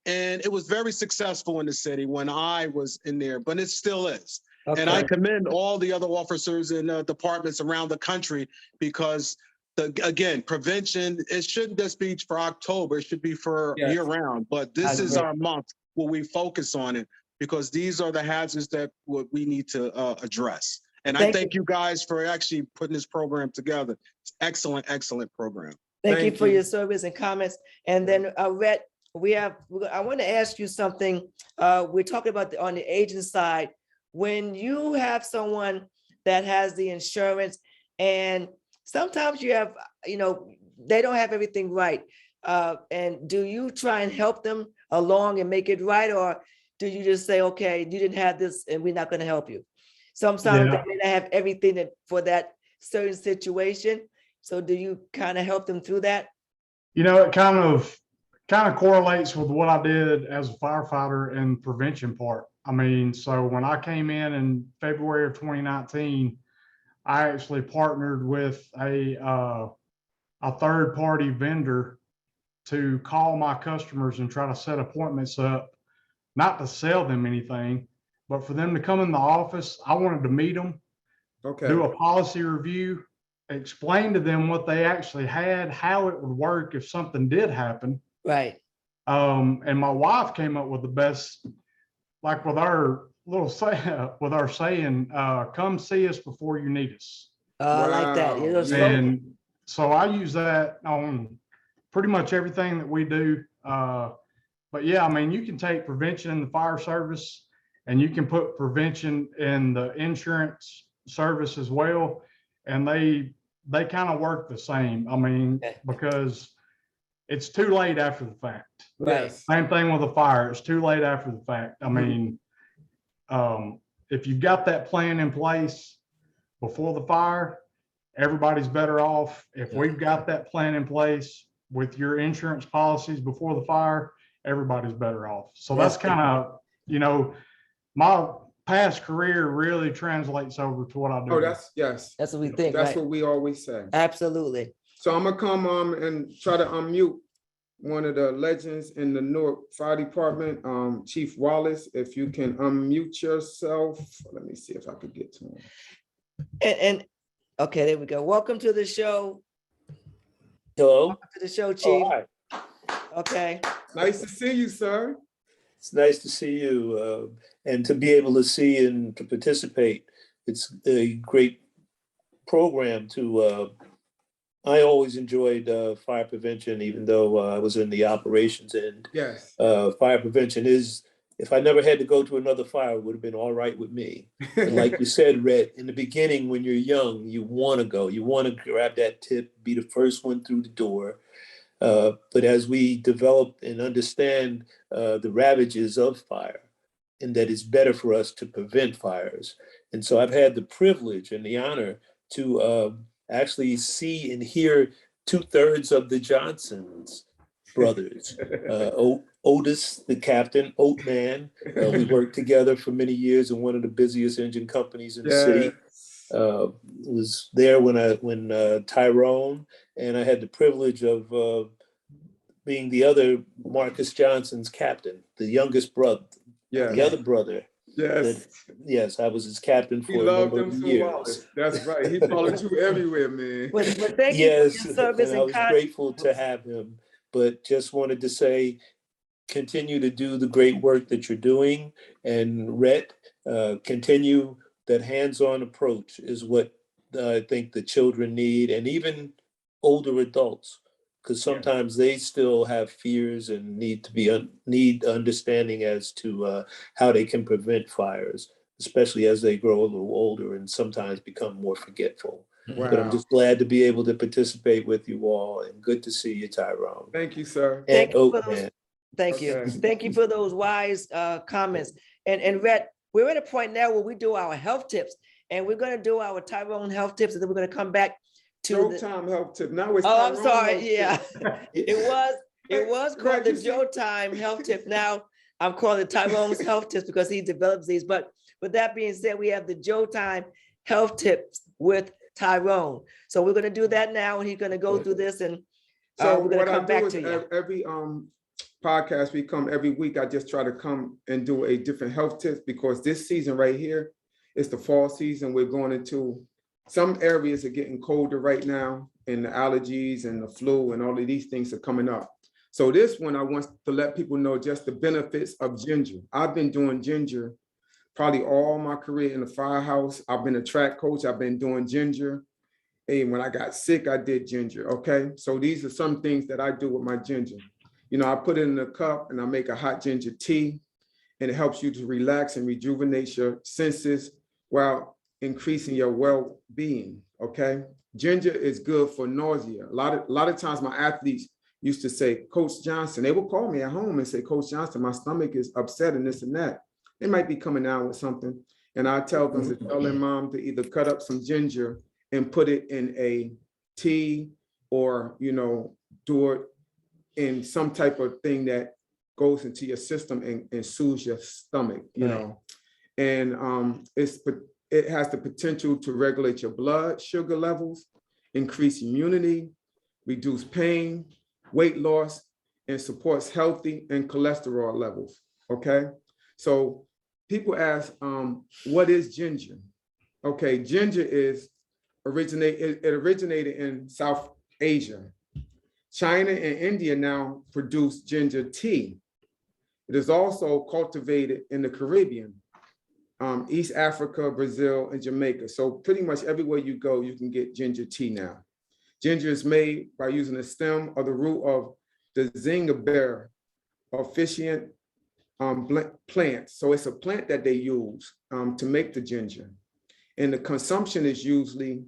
and it was very successful in the city when I was in there, but it still is. Okay. And I commend all the other officers and departments around the country because, again, prevention, it shouldn't just be for October, it should be for year-round, but this is our month where we focus on it, because these are the hazards that we need to address. And I thank you guys for actually putting this program together. It's excellent, excellent program. Thank you for your service and comments. And then Rhett, I want to ask you something. We're talking about on the agent side, when you have someone that has the insurance and sometimes you have, they don't have everything right. And do you try and help them along and make it right? Or do you just say, okay, you didn't have this and we're not going to help you? Sometimes they may not have everything for that certain situation. So do you kind of help them through that? It kind of correlates with what I did as a firefighter in prevention part. So when I came in February of 2019, I actually partnered with a third-party vendor to call my customers and try to set appointments up, not to sell them anything, but for them to come in the office. I wanted to meet them, do a policy review, explain to them what they actually had, how it would work if something did happen. Right. And my wife came up with the best, like with our saying, come see us before you need us. I like that. And so I use that on pretty much everything that we do. But yeah, you can take prevention in the fire service and you can put prevention in the insurance service as well. And they kind of work the same. Because it's too late after the fact. Right. Same thing with a fire. It's too late after the fact. If you've got that plan in place before the fire, everybody's better off. If we've got that plan in place with your insurance policies before the fire, everybody's better off. So that's kind of, my past career really translates over to what I do. Oh, yes. That's what we think, That's right? what we always say. Absolutely. So I'm gonna come and try to unmute one of the legends in the Newark Fire Department, Chief Wallace. If you can unmute yourself, let me see if I could get to him. And okay, there we go. Welcome to the show. Hello. Welcome to the show, Chief. Hi. Okay. Nice to see you, sir. It's nice to see you and to be able to see and to participate. It's a great program to, I always enjoyed fire prevention, even though I was in the operations end. Yes. Fire prevention is, if I never had to go to another fire, it would have been all right with me. And like you said, Rhett, in the beginning, when you're young, you want to go, you want to grab that tip, be the first one through the door. But as we develop and understand the ravages of fire, and that it's better for us to prevent fires. And so I've had the privilege and the honor to actually see and hear 2/3 of the Johnsons brothers. Otis, the captain, Oatman. We worked together for many years in one of the busiest engine companies in the city. Was there when Tyrone, and I had the privilege of being the other Marcus Johnson's captain, the youngest brother, the other brother. Yes, I was his captain for a number of years. Wallace. That's right. He followed you everywhere, man. Well, thank you for your service, and I was grateful to have him. But just wanted to say, continue to do the great work that you're doing, and Rhett, continue that hands-on approach is what I think the children need, and even older adults, because sometimes they still have fears and need understanding as to how they can prevent fires, especially as they grow a little older and sometimes become more forgetful. Wow. But I'm just glad to be able to participate with you all, and good to see you, Tyrone. Thank you, sir. Thank you for man. Thank you. Thank you for those wise comments. And Rhett, we're at a point now where we do our health tips, and we're going to do our Tyrone health tips, and then we're going to come back to Showtime health tip. Now it's I'm Tyrone sorry. health Yeah, tip. it was called the Joetta health tip. Now I'm calling it Tyrone's health tips because he develops these. But with that being said, we have the Joetta health tips with Tyrone. So we're going to do that now, and he's going to go through this, and So we're going what to come I back do to is you. every podcast we come every week, I just try to come and do a different health tips, because this season right here is the fall season. We're going into some areas are getting colder right now, and the allergies and the flu and all of these things are coming up. So this one, I want to let people know just the benefits of ginger. I've been doing ginger probably all my career in the firehouse. I've been a track coach. I've been doing ginger. And when I got sick, I did ginger. Okay. So these are some things that I do with my ginger. I put it in a cup and I make a hot ginger tea, and it helps you to relax and rejuvenate your senses while increasing your well-being. Okay. Ginger is good for nausea. A lot of times my athletes used to say, Coach Johnson, they would call me at home and say, Coach Johnson, my stomach is upset and this and that. They might be coming down with something. And I tell them to tell their mom to either cut up some ginger and put it in a tea, or, do it in some type of thing that goes into your system and soothes your stomach, And it has the potential to regulate your blood sugar levels, increase immunity, reduce pain, weight loss, and supports healthy and cholesterol levels. Okay. So people ask, what is ginger? Okay. Ginger originated in South Asia. China and India now produce ginger tea. It is also cultivated in the Caribbean, East Africa, Brazil, and Jamaica. So pretty much everywhere you go, you can get ginger tea now. Ginger is made by using the stem or the root of the zingiber officinae plant. So it's a plant that they use to make the ginger. And the consumption is usually,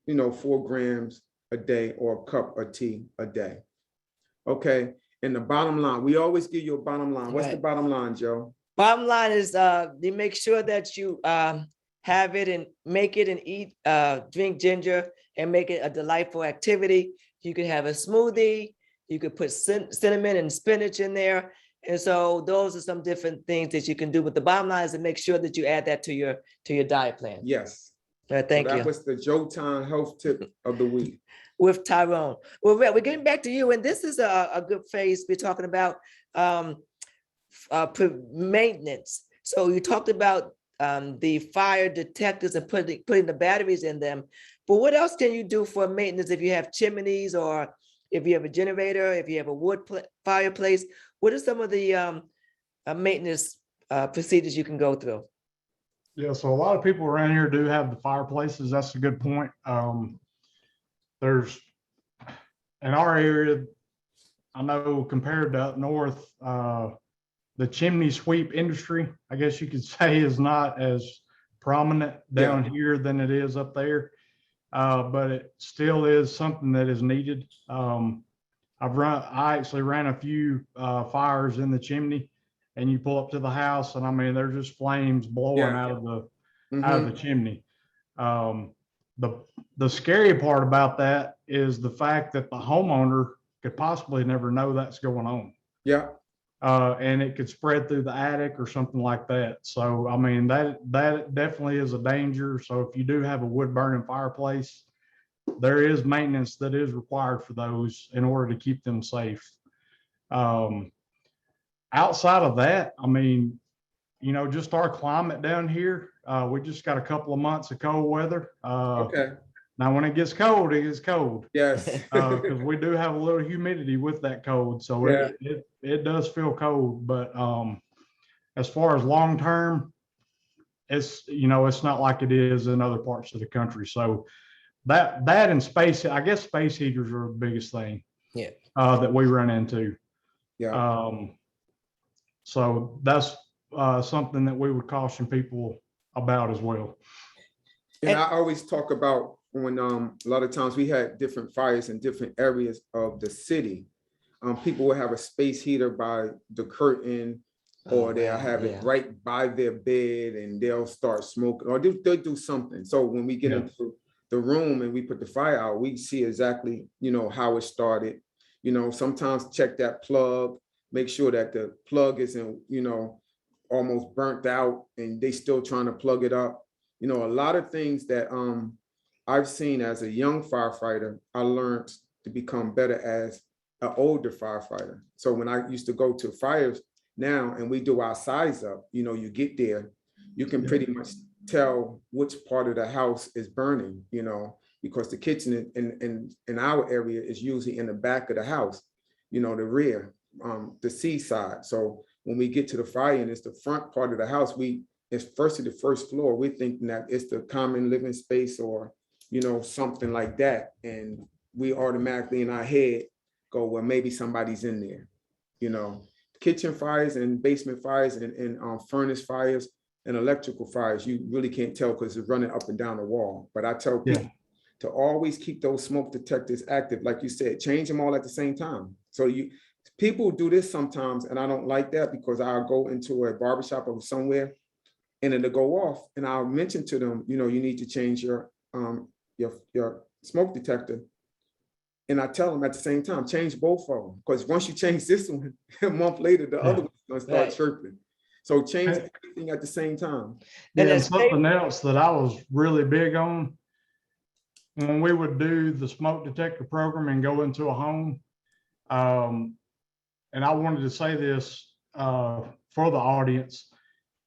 4 grams a day or a cup of tea a day. Okay. And the bottom line, we always give you a bottom line. What's the bottom line, Joe? Bottom line is you make sure that you have it and make it and eat, drink ginger and make it a delightful activity. You could have a smoothie. You could put cinnamon and spinach in there. And so those are some different things that you can do. But the bottom line is to make sure that you add that to your diet plan. Yes. Thank So you. that was the Joetta health tip of the week. With Tyrone. Well, Rhett, we're getting back to you. And this is a good phase. We're talking about maintenance. So you talked about the fire detectors and putting the batteries in them. But what else can you do for maintenance if you have chimneys or if you have a generator, if you have a wood fireplace? What are some of the maintenance procedures you can go through? Yeah, so a lot of people around here do have the fireplaces. That's a good point. There's, in our area, I know compared to up north, the chimney sweep industry, I guess you could say, is not as prominent down here than it is up there. But it still is something that is needed. I actually ran a few fires in the chimney, and you pull up to the house, and I mean, there's just flames blowing out of the chimney. The scary part about that is the fact that the homeowner could possibly never know that's going on. Yeah. And it could spread through the attic or something like that. So, I mean, that definitely is a danger. So if you do have a wood burning fireplace, there is maintenance that is required for those in order to keep them safe. Outside of that, I mean, you know, just our climate down here, we just got a couple of months of cold weather. Okay. Now, when it gets cold, it gets cold. Yes. Because we do have a little humidity with that cold. So it does feel cold. But as far as long term, it's, you know, it's not like it is in other parts of the country. So that and space, I guess space heaters are the biggest thing that we run into. Yeah. So that's something that we would caution people about as well. And I always talk about when a lot of times we had different fires in different areas of the city. People will have a space heater by the curtain, or they'll have it right by their bed, and they'll start smoking, or they'll do something. So when we get into the room and we put the fire out, we see exactly, you know, how it started. You know, sometimes check that plug, make sure that the plug isn't, you know, almost burnt out and they still trying to plug it up. You know, a lot of things that I've seen as a young firefighter, I learned to become better as an older firefighter. So when I used to go to fires now and we do our size up, you know, you get there, you can pretty much tell which part of the house is burning, you know, because the kitchen in our area is usually in the back of the house, you know, the rear, the C side. So when we get to the fire and it's the front part of the house, it's first to the first floor, we're thinking that it's the common living space or, you know, something like that. And we automatically in our head go, well, maybe somebody's in there. You know, kitchen fires and basement fires and furnace fires and electrical fires, you really can't tell because it's running up and down the wall. But I tell people to always keep those smoke detectors active. Like you said, change them all at the same time. So people do this sometimes, and I don't like that because I'll go into a barbershop or somewhere and it'll go off, and I'll mention to them, you know, you need to change your smoke detector. And I tell them at the same time, change both of them. Because once you change this one, a month later, the other one's gonna start chirping. So change everything at the same time. And something else that I was really big on, when we would do the smoke detector program and go into a home, and I wanted to say this for the audience,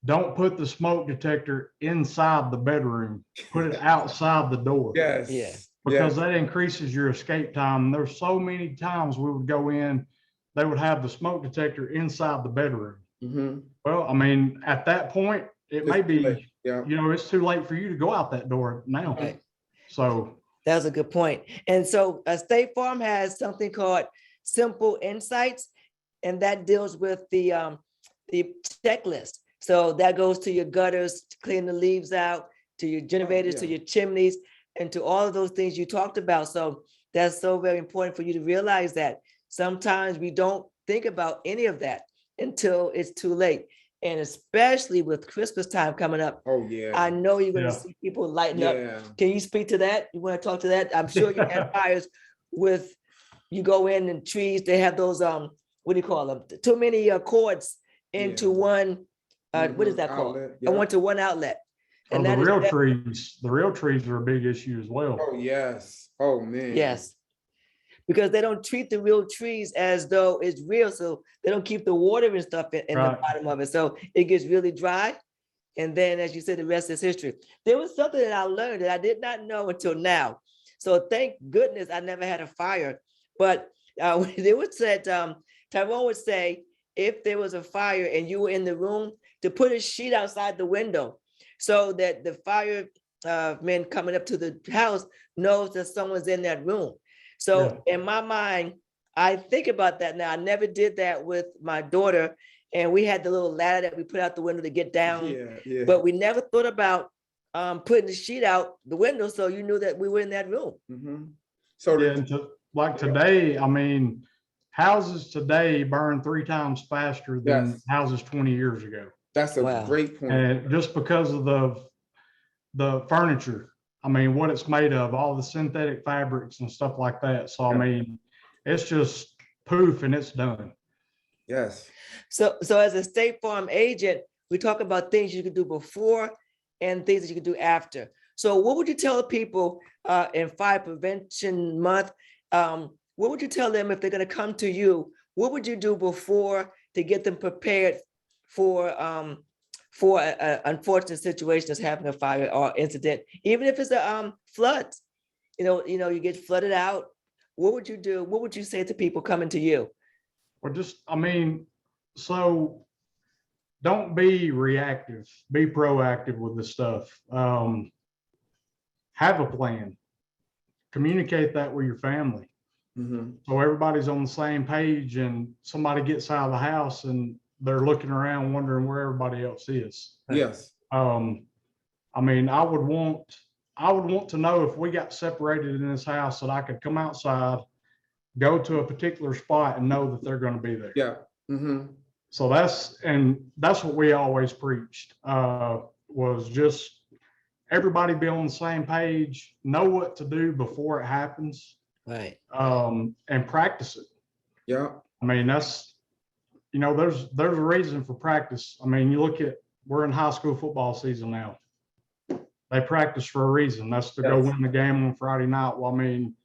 don't put the smoke detector inside the bedroom. Put it outside the door. Yes. Yeah. Because that increases your escape time. There's so many times we would go in, they would have the smoke detector inside the bedroom. Mm-hmm. Well, I mean, at that point, it may be, you know, it's too late for you to go out that door now. Right. So that's a good point. And so State Farm has something called Simple Insights, and that deals with the checklist. So that goes to your gutters, to clean the leaves out, to your generators, to your chimneys, and to all of those things you talked about. So that's so very important for you to realize that sometimes we don't think about any of that until it's too late. And especially with Christmas time coming up, Oh, yeah. I know you're going to Yeah. see people lighting up. Yeah. Can you speak to that? You want to talk to that? I'm sure you had fires with, you go in and trees, they have those, what do you call them? Too many cords into Yeah. one, what is Mhm, that called? outlet, I yeah. went to one outlet. Oh, And the that is, real trees are a big issue as well. Oh, yes. Oh, man. yes. Because they don't treat the real trees as though it's real. So they don't keep the water and stuff in the Right. bottom of it. So it gets really dry. And then, as you said, the rest is history. There was something that I learned that I did not know until now. So thank goodness I never had a fire. But they would say, Tyrone would say, if there was a fire and you were in the room, to put a sheet outside the window so that the fire men coming up to the house knows that someone's in that room. So in my mind, I think about that now. I never did that with my daughter. And we had the little ladder that we put out the window to get down. Yeah, yeah. But we never thought about putting the sheet out the window so you knew that we were in that room. Mhm. So Yeah, and like today, I mean, houses today burn 3 times faster than Yes. houses 20 years ago. That's a Wow. great point. And just because of the furniture, I mean, what it's made of, all the synthetic fabrics and stuff like that. So, I mean, it's just poof and it's done. Yes. So as a State Farm agent, we talk about things you could do before and things that you could do after. So what would you tell people in Fire Prevention Month? What would you tell them if they're going to come to you? What would you do before to get them prepared for an unfortunate situation that's having a fire or incident, even if it's a flood? You get flooded out. What would you do? What would you say to people coming to you? Well, so don't be reactive, be proactive with this stuff. Have a plan, communicate that with your family. Mhm. So everybody's on the same page and somebody gets out of the house and they're looking around wondering where everybody else is. Yes. I mean, I would want to know if we got separated in this house that I could come outside, go to a particular spot and know that they're going to be there. Yeah. Mm-hmm. So that's what we always preached, was just everybody be on the same page, know what to do before it happens. Right. And practice it. Yeah. I mean, there's a reason for practice. I mean, we're in high school football season now. They practice for a reason. That's to go win the game on Friday night. Well, I mean,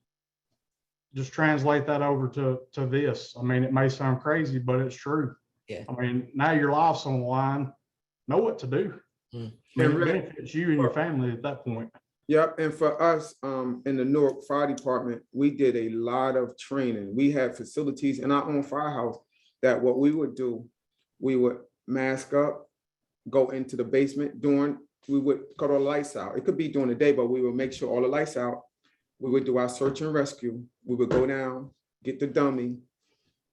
just translate that over to this. I mean, it may sound crazy, but it's true. Yeah. I mean, now your life's on the line. Know what to do. Mm. I mean, it benefits you and your family at that point. Yep. And for us, in the Newark Fire Department, we did a lot of training. We had facilities in our own firehouse that what we would do, we would mask up, go into the basement we would cut all the lights out. It could be during the day, but we would make sure all the lights out. We would do our search and rescue. We would go down, get the dummy,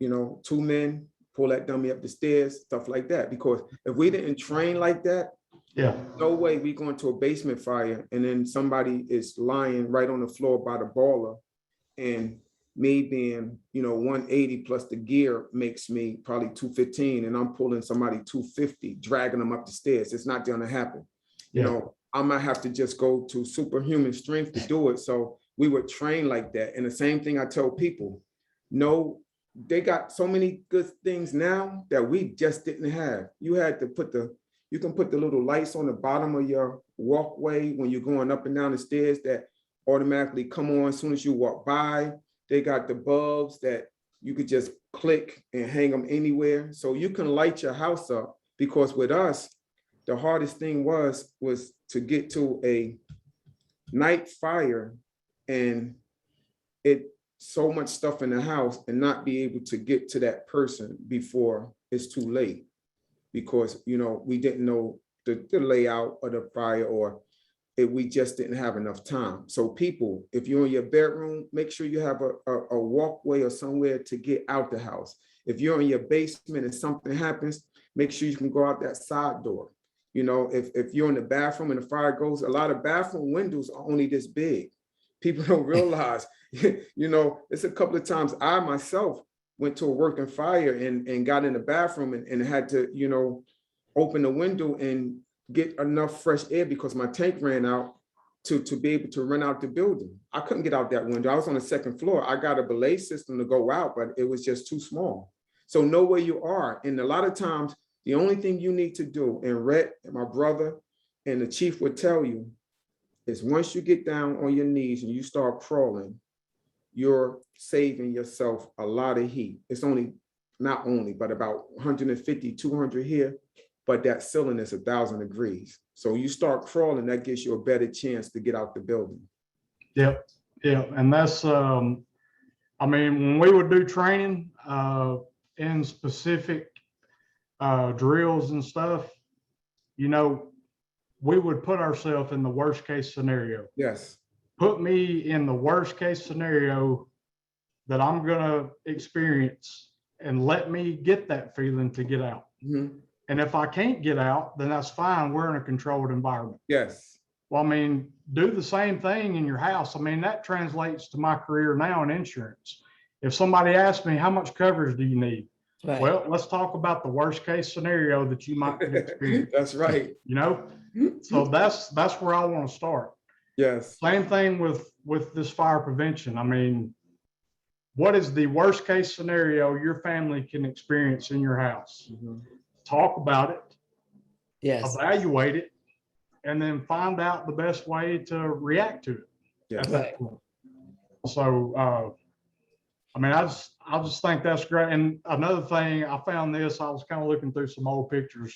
2 men, pull that dummy up the stairs, stuff like that. Because if we didn't train like that, no way we go into a basement fire and then somebody is lying right on the floor by the boiler, and me being 180 plus the gear makes me probably 215, and I'm pulling somebody 250, dragging them up the stairs. It's not going to happen. I might have to just go to superhuman strength to do it. So we would train like that. And the same thing I tell people, they got so many good things now that we just didn't have. You had to you can put the little lights on the bottom of your walkway when you're going up and down the stairs that automatically come on as soon as you walk by. They got the bulbs that you could just click and hang them anywhere. So you can light your house up, because with us, the hardest thing was to get to a night fire and so much stuff in the house and not be able to get to that person before it's too late, because we didn't know the layout of the fire, or we just didn't have enough time. So people, if you're in your bedroom, make sure you have a walkway or somewhere to get out the house. If you're in your basement and something happens, make sure you can go out that side door. If you're in the bathroom and the fire goes, a lot of bathroom windows are only this big. People don't realize, it's a couple of times I myself went to a working fire and got in the bathroom and had to, open the window and get enough fresh air because my tank ran out to be able to run out the building. I couldn't get out that window. I was on the second floor. I got a belay system to go out, but it was just too small. So know where you are. And a lot of times, the only thing you need to do, and Rhett and my brother and the chief would tell you, is once you get down on your knees and you start crawling, you're saving yourself a lot of heat. It's not only, but about 150, 200 here, but that ceiling is 1,000 degrees. So you start crawling, that gives you a better chance to get out the building. Yep. And that's, I mean, when we would do training in specific drills and stuff, you know, we would put ourselves in the worst case scenario. Yes. Put me in the worst case scenario that I'm going to experience and let me get that feeling to get out. Mm-hmm. And if I can't get out, then that's fine. We're in a controlled environment. Yes. Well, I mean, do the same thing in your house. I mean, that translates to my career now in insurance. If somebody asks me, how much coverage do you need? Right. Well, let's talk about the worst case scenario that you might experience. That's right. You know, so that's where I want to start. Yes. Same thing with this fire prevention. I mean, what is the worst case scenario your family can experience in your house? Mm-hmm. Talk about it. Yes. Evaluate it, and then find out the best way to react to it. Yes. Right. So, I mean, I just think that's great. And another thing, I found this, I was kind of looking through some old pictures,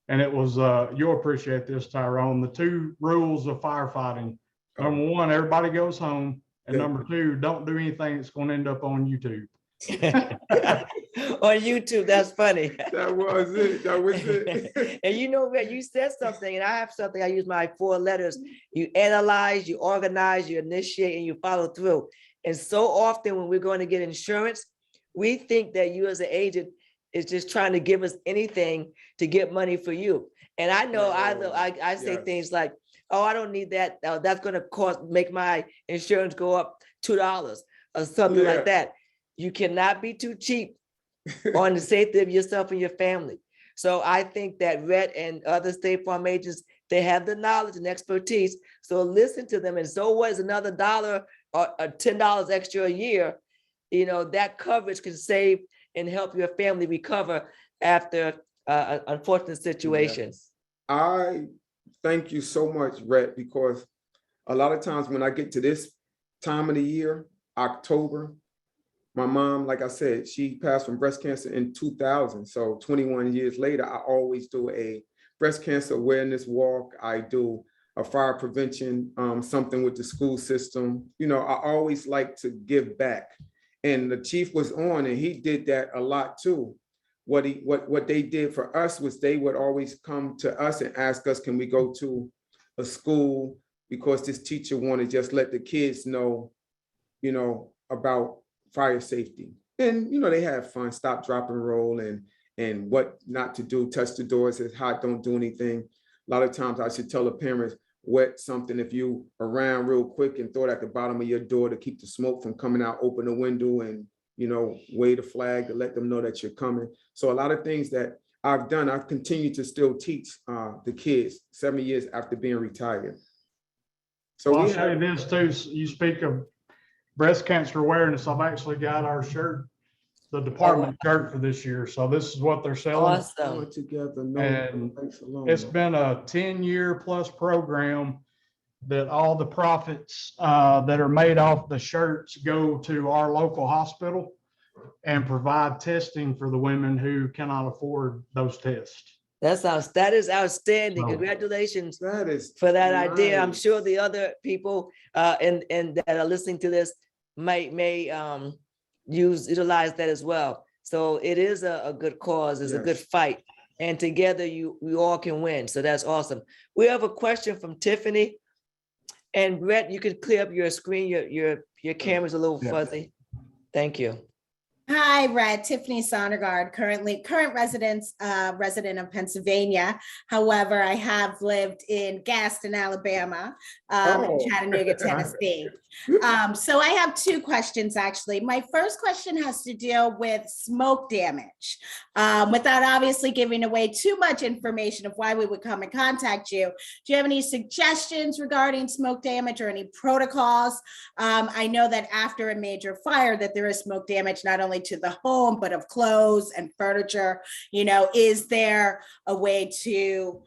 and it was, you'll appreciate this, Tyrone, the 2 rules of firefighting. Number 1, everybody goes home. And number 2, don't do anything that's going to end up on YouTube. On YouTube, that's funny. That was it. And you know, you said something, and I have something. I use my 4 letters. You analyze, you organize, you initiate, and you follow through. And so often when we're going to get insurance, we think that you as an agent is just trying to give us anything to get money for you. And I know I say things like, oh, I don't need that. That's going to make my insurance go up $2 or something like that. You cannot be too cheap on the safety of yourself and your family. So I think that Rhett and other State Farm agents, they have the knowledge and expertise. So listen to them. And so what is another $1 or $10 extra a year? You know, that coverage can save and help your family recover after an unfortunate situation. Yes. I thank you so much, Rhett, because a lot of times when I get to this time of the year, October, my mom, like I said, she passed from breast cancer in 2000. So 21 years later, I always do a breast cancer awareness walk. I do a fire prevention, something with the school system. You know, I always like to give back. And the chief was on, and he did that a lot too. What they did for us was they would always come to us and ask us, can we go to a school, because this teacher wanted to just let the kids know, you know, about fire safety. And, you know, they have fun, stop, drop, and roll, and what not to do, touch the doors, it's hot, don't do anything. A lot of times I should tell the parents, wet something if you around real quick and throw it at the bottom of your door to keep the smoke from coming out, open the window and, you know, wave a flag to let them know that you're coming. So a lot of things that I've done, I've continued to still teach the kids 7 years after being retired. So well, I'll show you this too. You speak of breast cancer awareness. I've actually got our shirt, the department shirt for this year. So this is what they're selling. Awesome. Together, and it's been a 10-year plus program that all the profits that are made off the shirts go to our local hospital and provide testing for the women who cannot afford those tests. That is outstanding. So, congratulations that is for that nice. idea. I'm sure the other people and that are listening to this may utilize that as well. So it is a good cause. It's a good fight, and together we all can win. So that's awesome. We have a question from Tiffany, and Rhett, you can clear up your screen. Your camera's a little fuzzy. Thank you. Hi, Rhett. Tiffany Sondergaard, current resident of Pennsylvania. However, I have lived in Gaston, Alabama, and Chattanooga, Tennessee. So I have two questions, actually. My first question has to deal with smoke damage. Without obviously giving away too much information of why we would come and contact you, do you have any suggestions regarding smoke damage or any protocols? I know that after a major fire that there is smoke damage, not only to the home, but of clothes and furniture. Is there a way to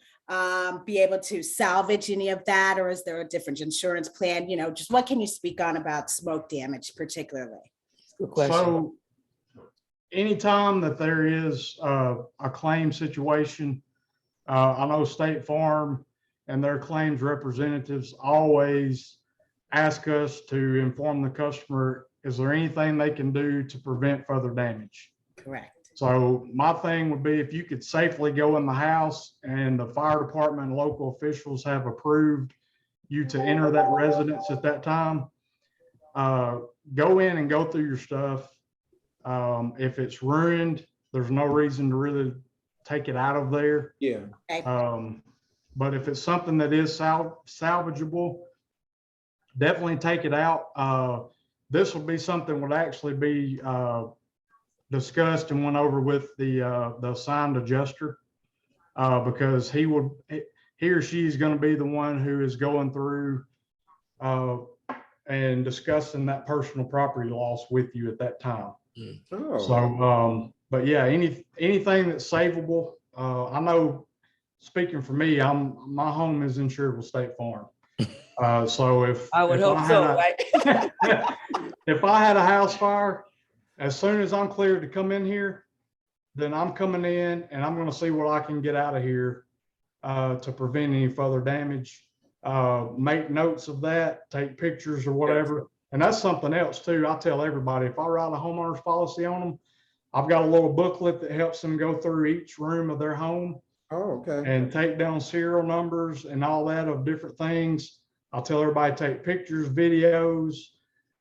be able to salvage any of that, or is there a different insurance plan? Just what can you speak on about smoke damage particularly? Good question. So anytime that there is a claim situation, I know State Farm and their claims representatives always ask us to inform the customer, is there anything they can do to prevent further damage? Correct. So my thing would be, if you could safely go in the house and the fire department and local officials have approved you to enter that residence at that time, go in and go through your stuff. If it's ruined, there's no reason to really take it out of there. Yeah. But if it's something that is salvageable, definitely take it out. This will be something would actually be discussed and went over with the assigned adjuster, because he or she is going to be the one who is going through and discussing that personal property loss with you at that time. Oh. So, but yeah, anything that's savable. I know, speaking for me, my home is insured with State Farm. So if I would hope so, right? If I had a house fire, as soon as I'm cleared to come in here, then I'm coming in and I'm going to see what I can get out of here to prevent any further damage. Make notes of that, take pictures or whatever. And that's something else too. I tell everybody, if I write a homeowner's policy on them, I've got a little booklet that helps them go through each room of their home. Oh, okay. And take down serial numbers and all that of different things. I'll tell everybody, take pictures, videos,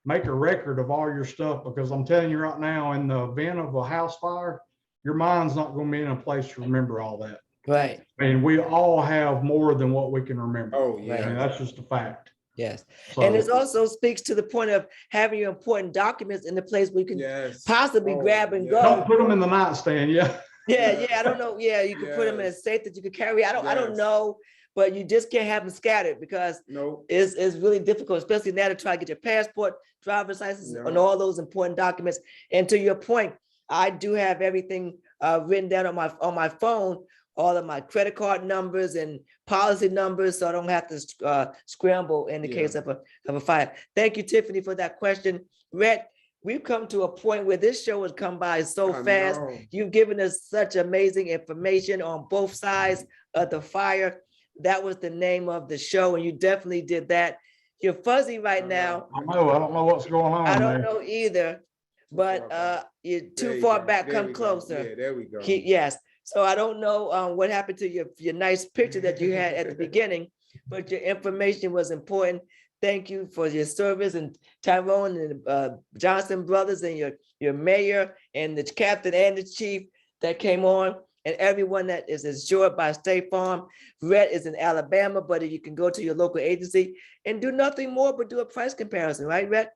make a record of all your stuff, because I'm telling you right now, in the event of a house fire, your mind's not going to be in a place to remember all that. Right. And we all have more than what we can remember. Oh, yeah. And that's just a fact. Yes. So, and it also speaks to the point of having your important documents in the place where you can possibly grab and go. Don't put them in the nightstand. Yeah. Yeah. I don't know. Yeah. You can put them in a safe that you can carry. I don't know, but you just can't have them scattered, because it's really difficult, especially now to try to get your passport, driver's license, and all those important documents. And to your point, I do have everything written down on my phone, all of my credit card numbers and policy numbers, so I don't have to scramble in the case of a fire. Thank you, Tiffany, for that question. Rhett, we've come to a point where this show has come by so fast. You've given us such amazing information on both sides of the fire. That was the name of the show, and you definitely did that. You're fuzzy right now. I don't know what's going on. I don't know either, but you're too far back. Come closer. Yeah, there we go. Yes. So I don't know what happened to your nice picture that you had at the beginning, but your information was important. Thank you for your service, and Tyrone and Johnson brothers, and your mayor and the captain and the chief that came on, and everyone that is insured by State Farm. Rhett is in Alabama, but you can go to your local agency and do nothing more but do a price comparison, right, Rhett?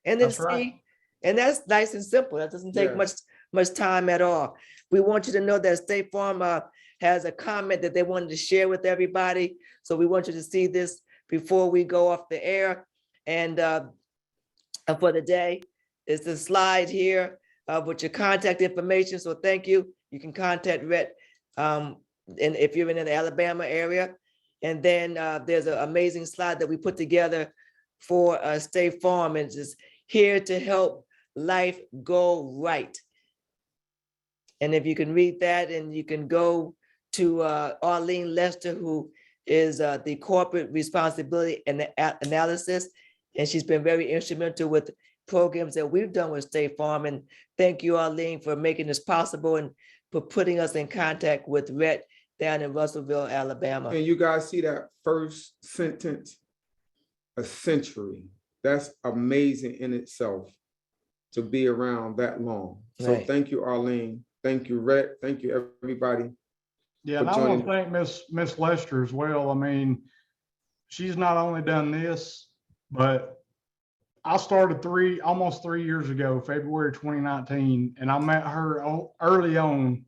And then and that's nice and simple. That doesn't take much time at all. We want you to know that State Farm has a comment that they wanted to share with everybody. So we want you to see this before we go off the air. And for the day, it's the slide here with your contact information. So thank you. You can contact Rhett and if you're in the Alabama area. And then there's an amazing slide that we put together for State Farm, and just here to help life go right. And if you can read that, and you can go to Arlene Lester, who is the corporate responsibility and analysis. And she's been very instrumental with programs that we've done with State Farm. And thank you, Arlene, for making this possible and for putting us in contact with Rhett down in Russellville, Alabama. And you guys see that first sentence, a century. That's amazing in itself. to be around that long. So Right. thank you, Arlene. Thank you, Rhett. Thank you, everybody. Yeah, and I want to thank Miss Lester as well. I mean, she's not only done this, but I started almost 3 years ago, February 2019, and I met her early on.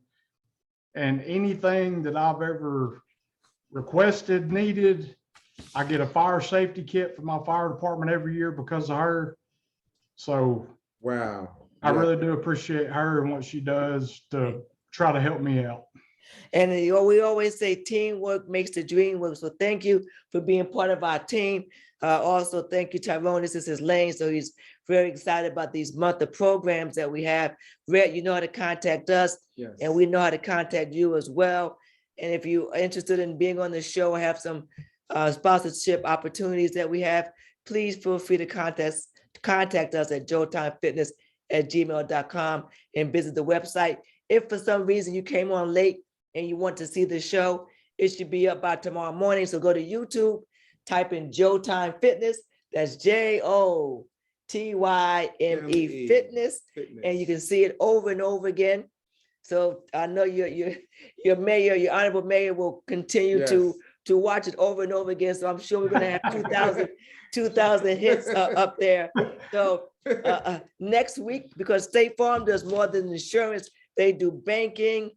And anything that I've ever requested, needed, I get a fire safety kit for my fire department every year because of her. So wow, I really do appreciate her and what she does to try to help me out. And we always say teamwork makes the dream work. So thank you for being part of our team. Also, thank you, Tyrone. This is his lane. So he's very excited about these month of programs that we have. Rhett, you know how to contact us. Yes. And we know how to contact you as well. And if you're interested in being on the show or have some sponsorship opportunities that we have, please feel free to contact us at joetimefitness@gmail.com and visit the website. If for some reason you came on late and you want to see the show, it should be up by tomorrow morning. So go to YouTube, type in Joetime Fitness. That's JOTYME Fitness, and you can see it over and over again. So I know your mayor, your honorable mayor, will continue to watch it over and over again. So I'm sure we're gonna have 2,000 hits up there. So next week, because State Farm does more than insurance, they do banking,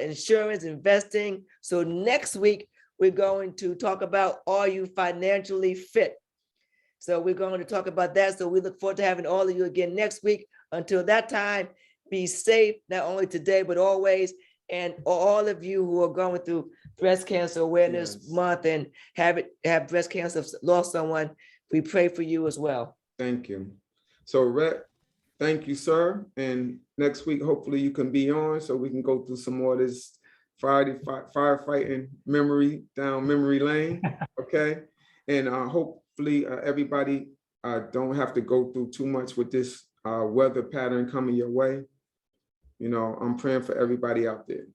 insurance, investing. So next week, we're going to talk about, are you financially fit? So we're going to talk about that. So we look forward to having all of you again next week. Until that time, be safe, not only today, but always. And all of you who are going through Breast Cancer Awareness Month and have breast cancer, lost someone, we pray for you as well. Thank you. So Rhett, thank you, sir. And next week, hopefully you can be on so we can go through some more of this firefighting memory down memory lane. Okay. And hopefully everybody don't have to go through too much with this weather pattern coming your way. You know, I'm praying for everybody out there.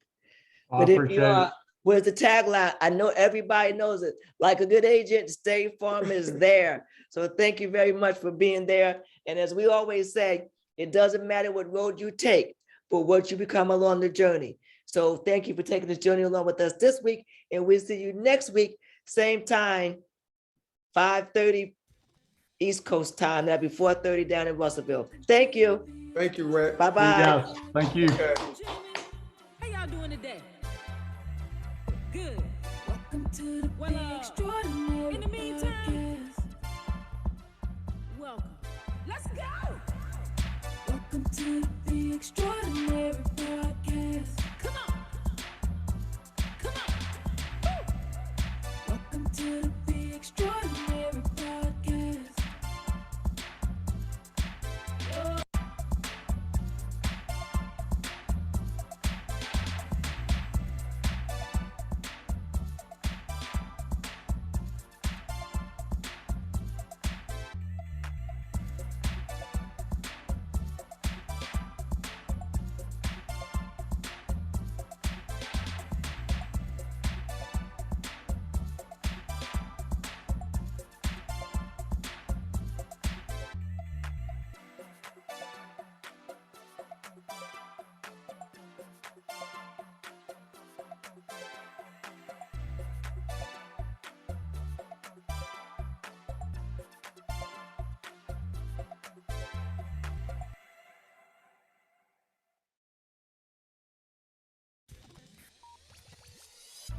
But if you are, where's the tagline? I know everybody knows it. Like a good agent, State Farm is there. So thank you very much for being there. And as we always say, it doesn't matter what road you take, but what you become along the journey. So thank you for taking this journey along with us this week. And we'll see you next week, same time, 5:30 East Coast time. That'll be 4:30 down in Russellville. Thank you. Thank you, Rhett. Bye-bye. Thank you. Okay. How y'all doing today? Good. Welcome to the Well, extraordinary in the meantime, podcast. welcome. Let's go. Welcome to the extraordinary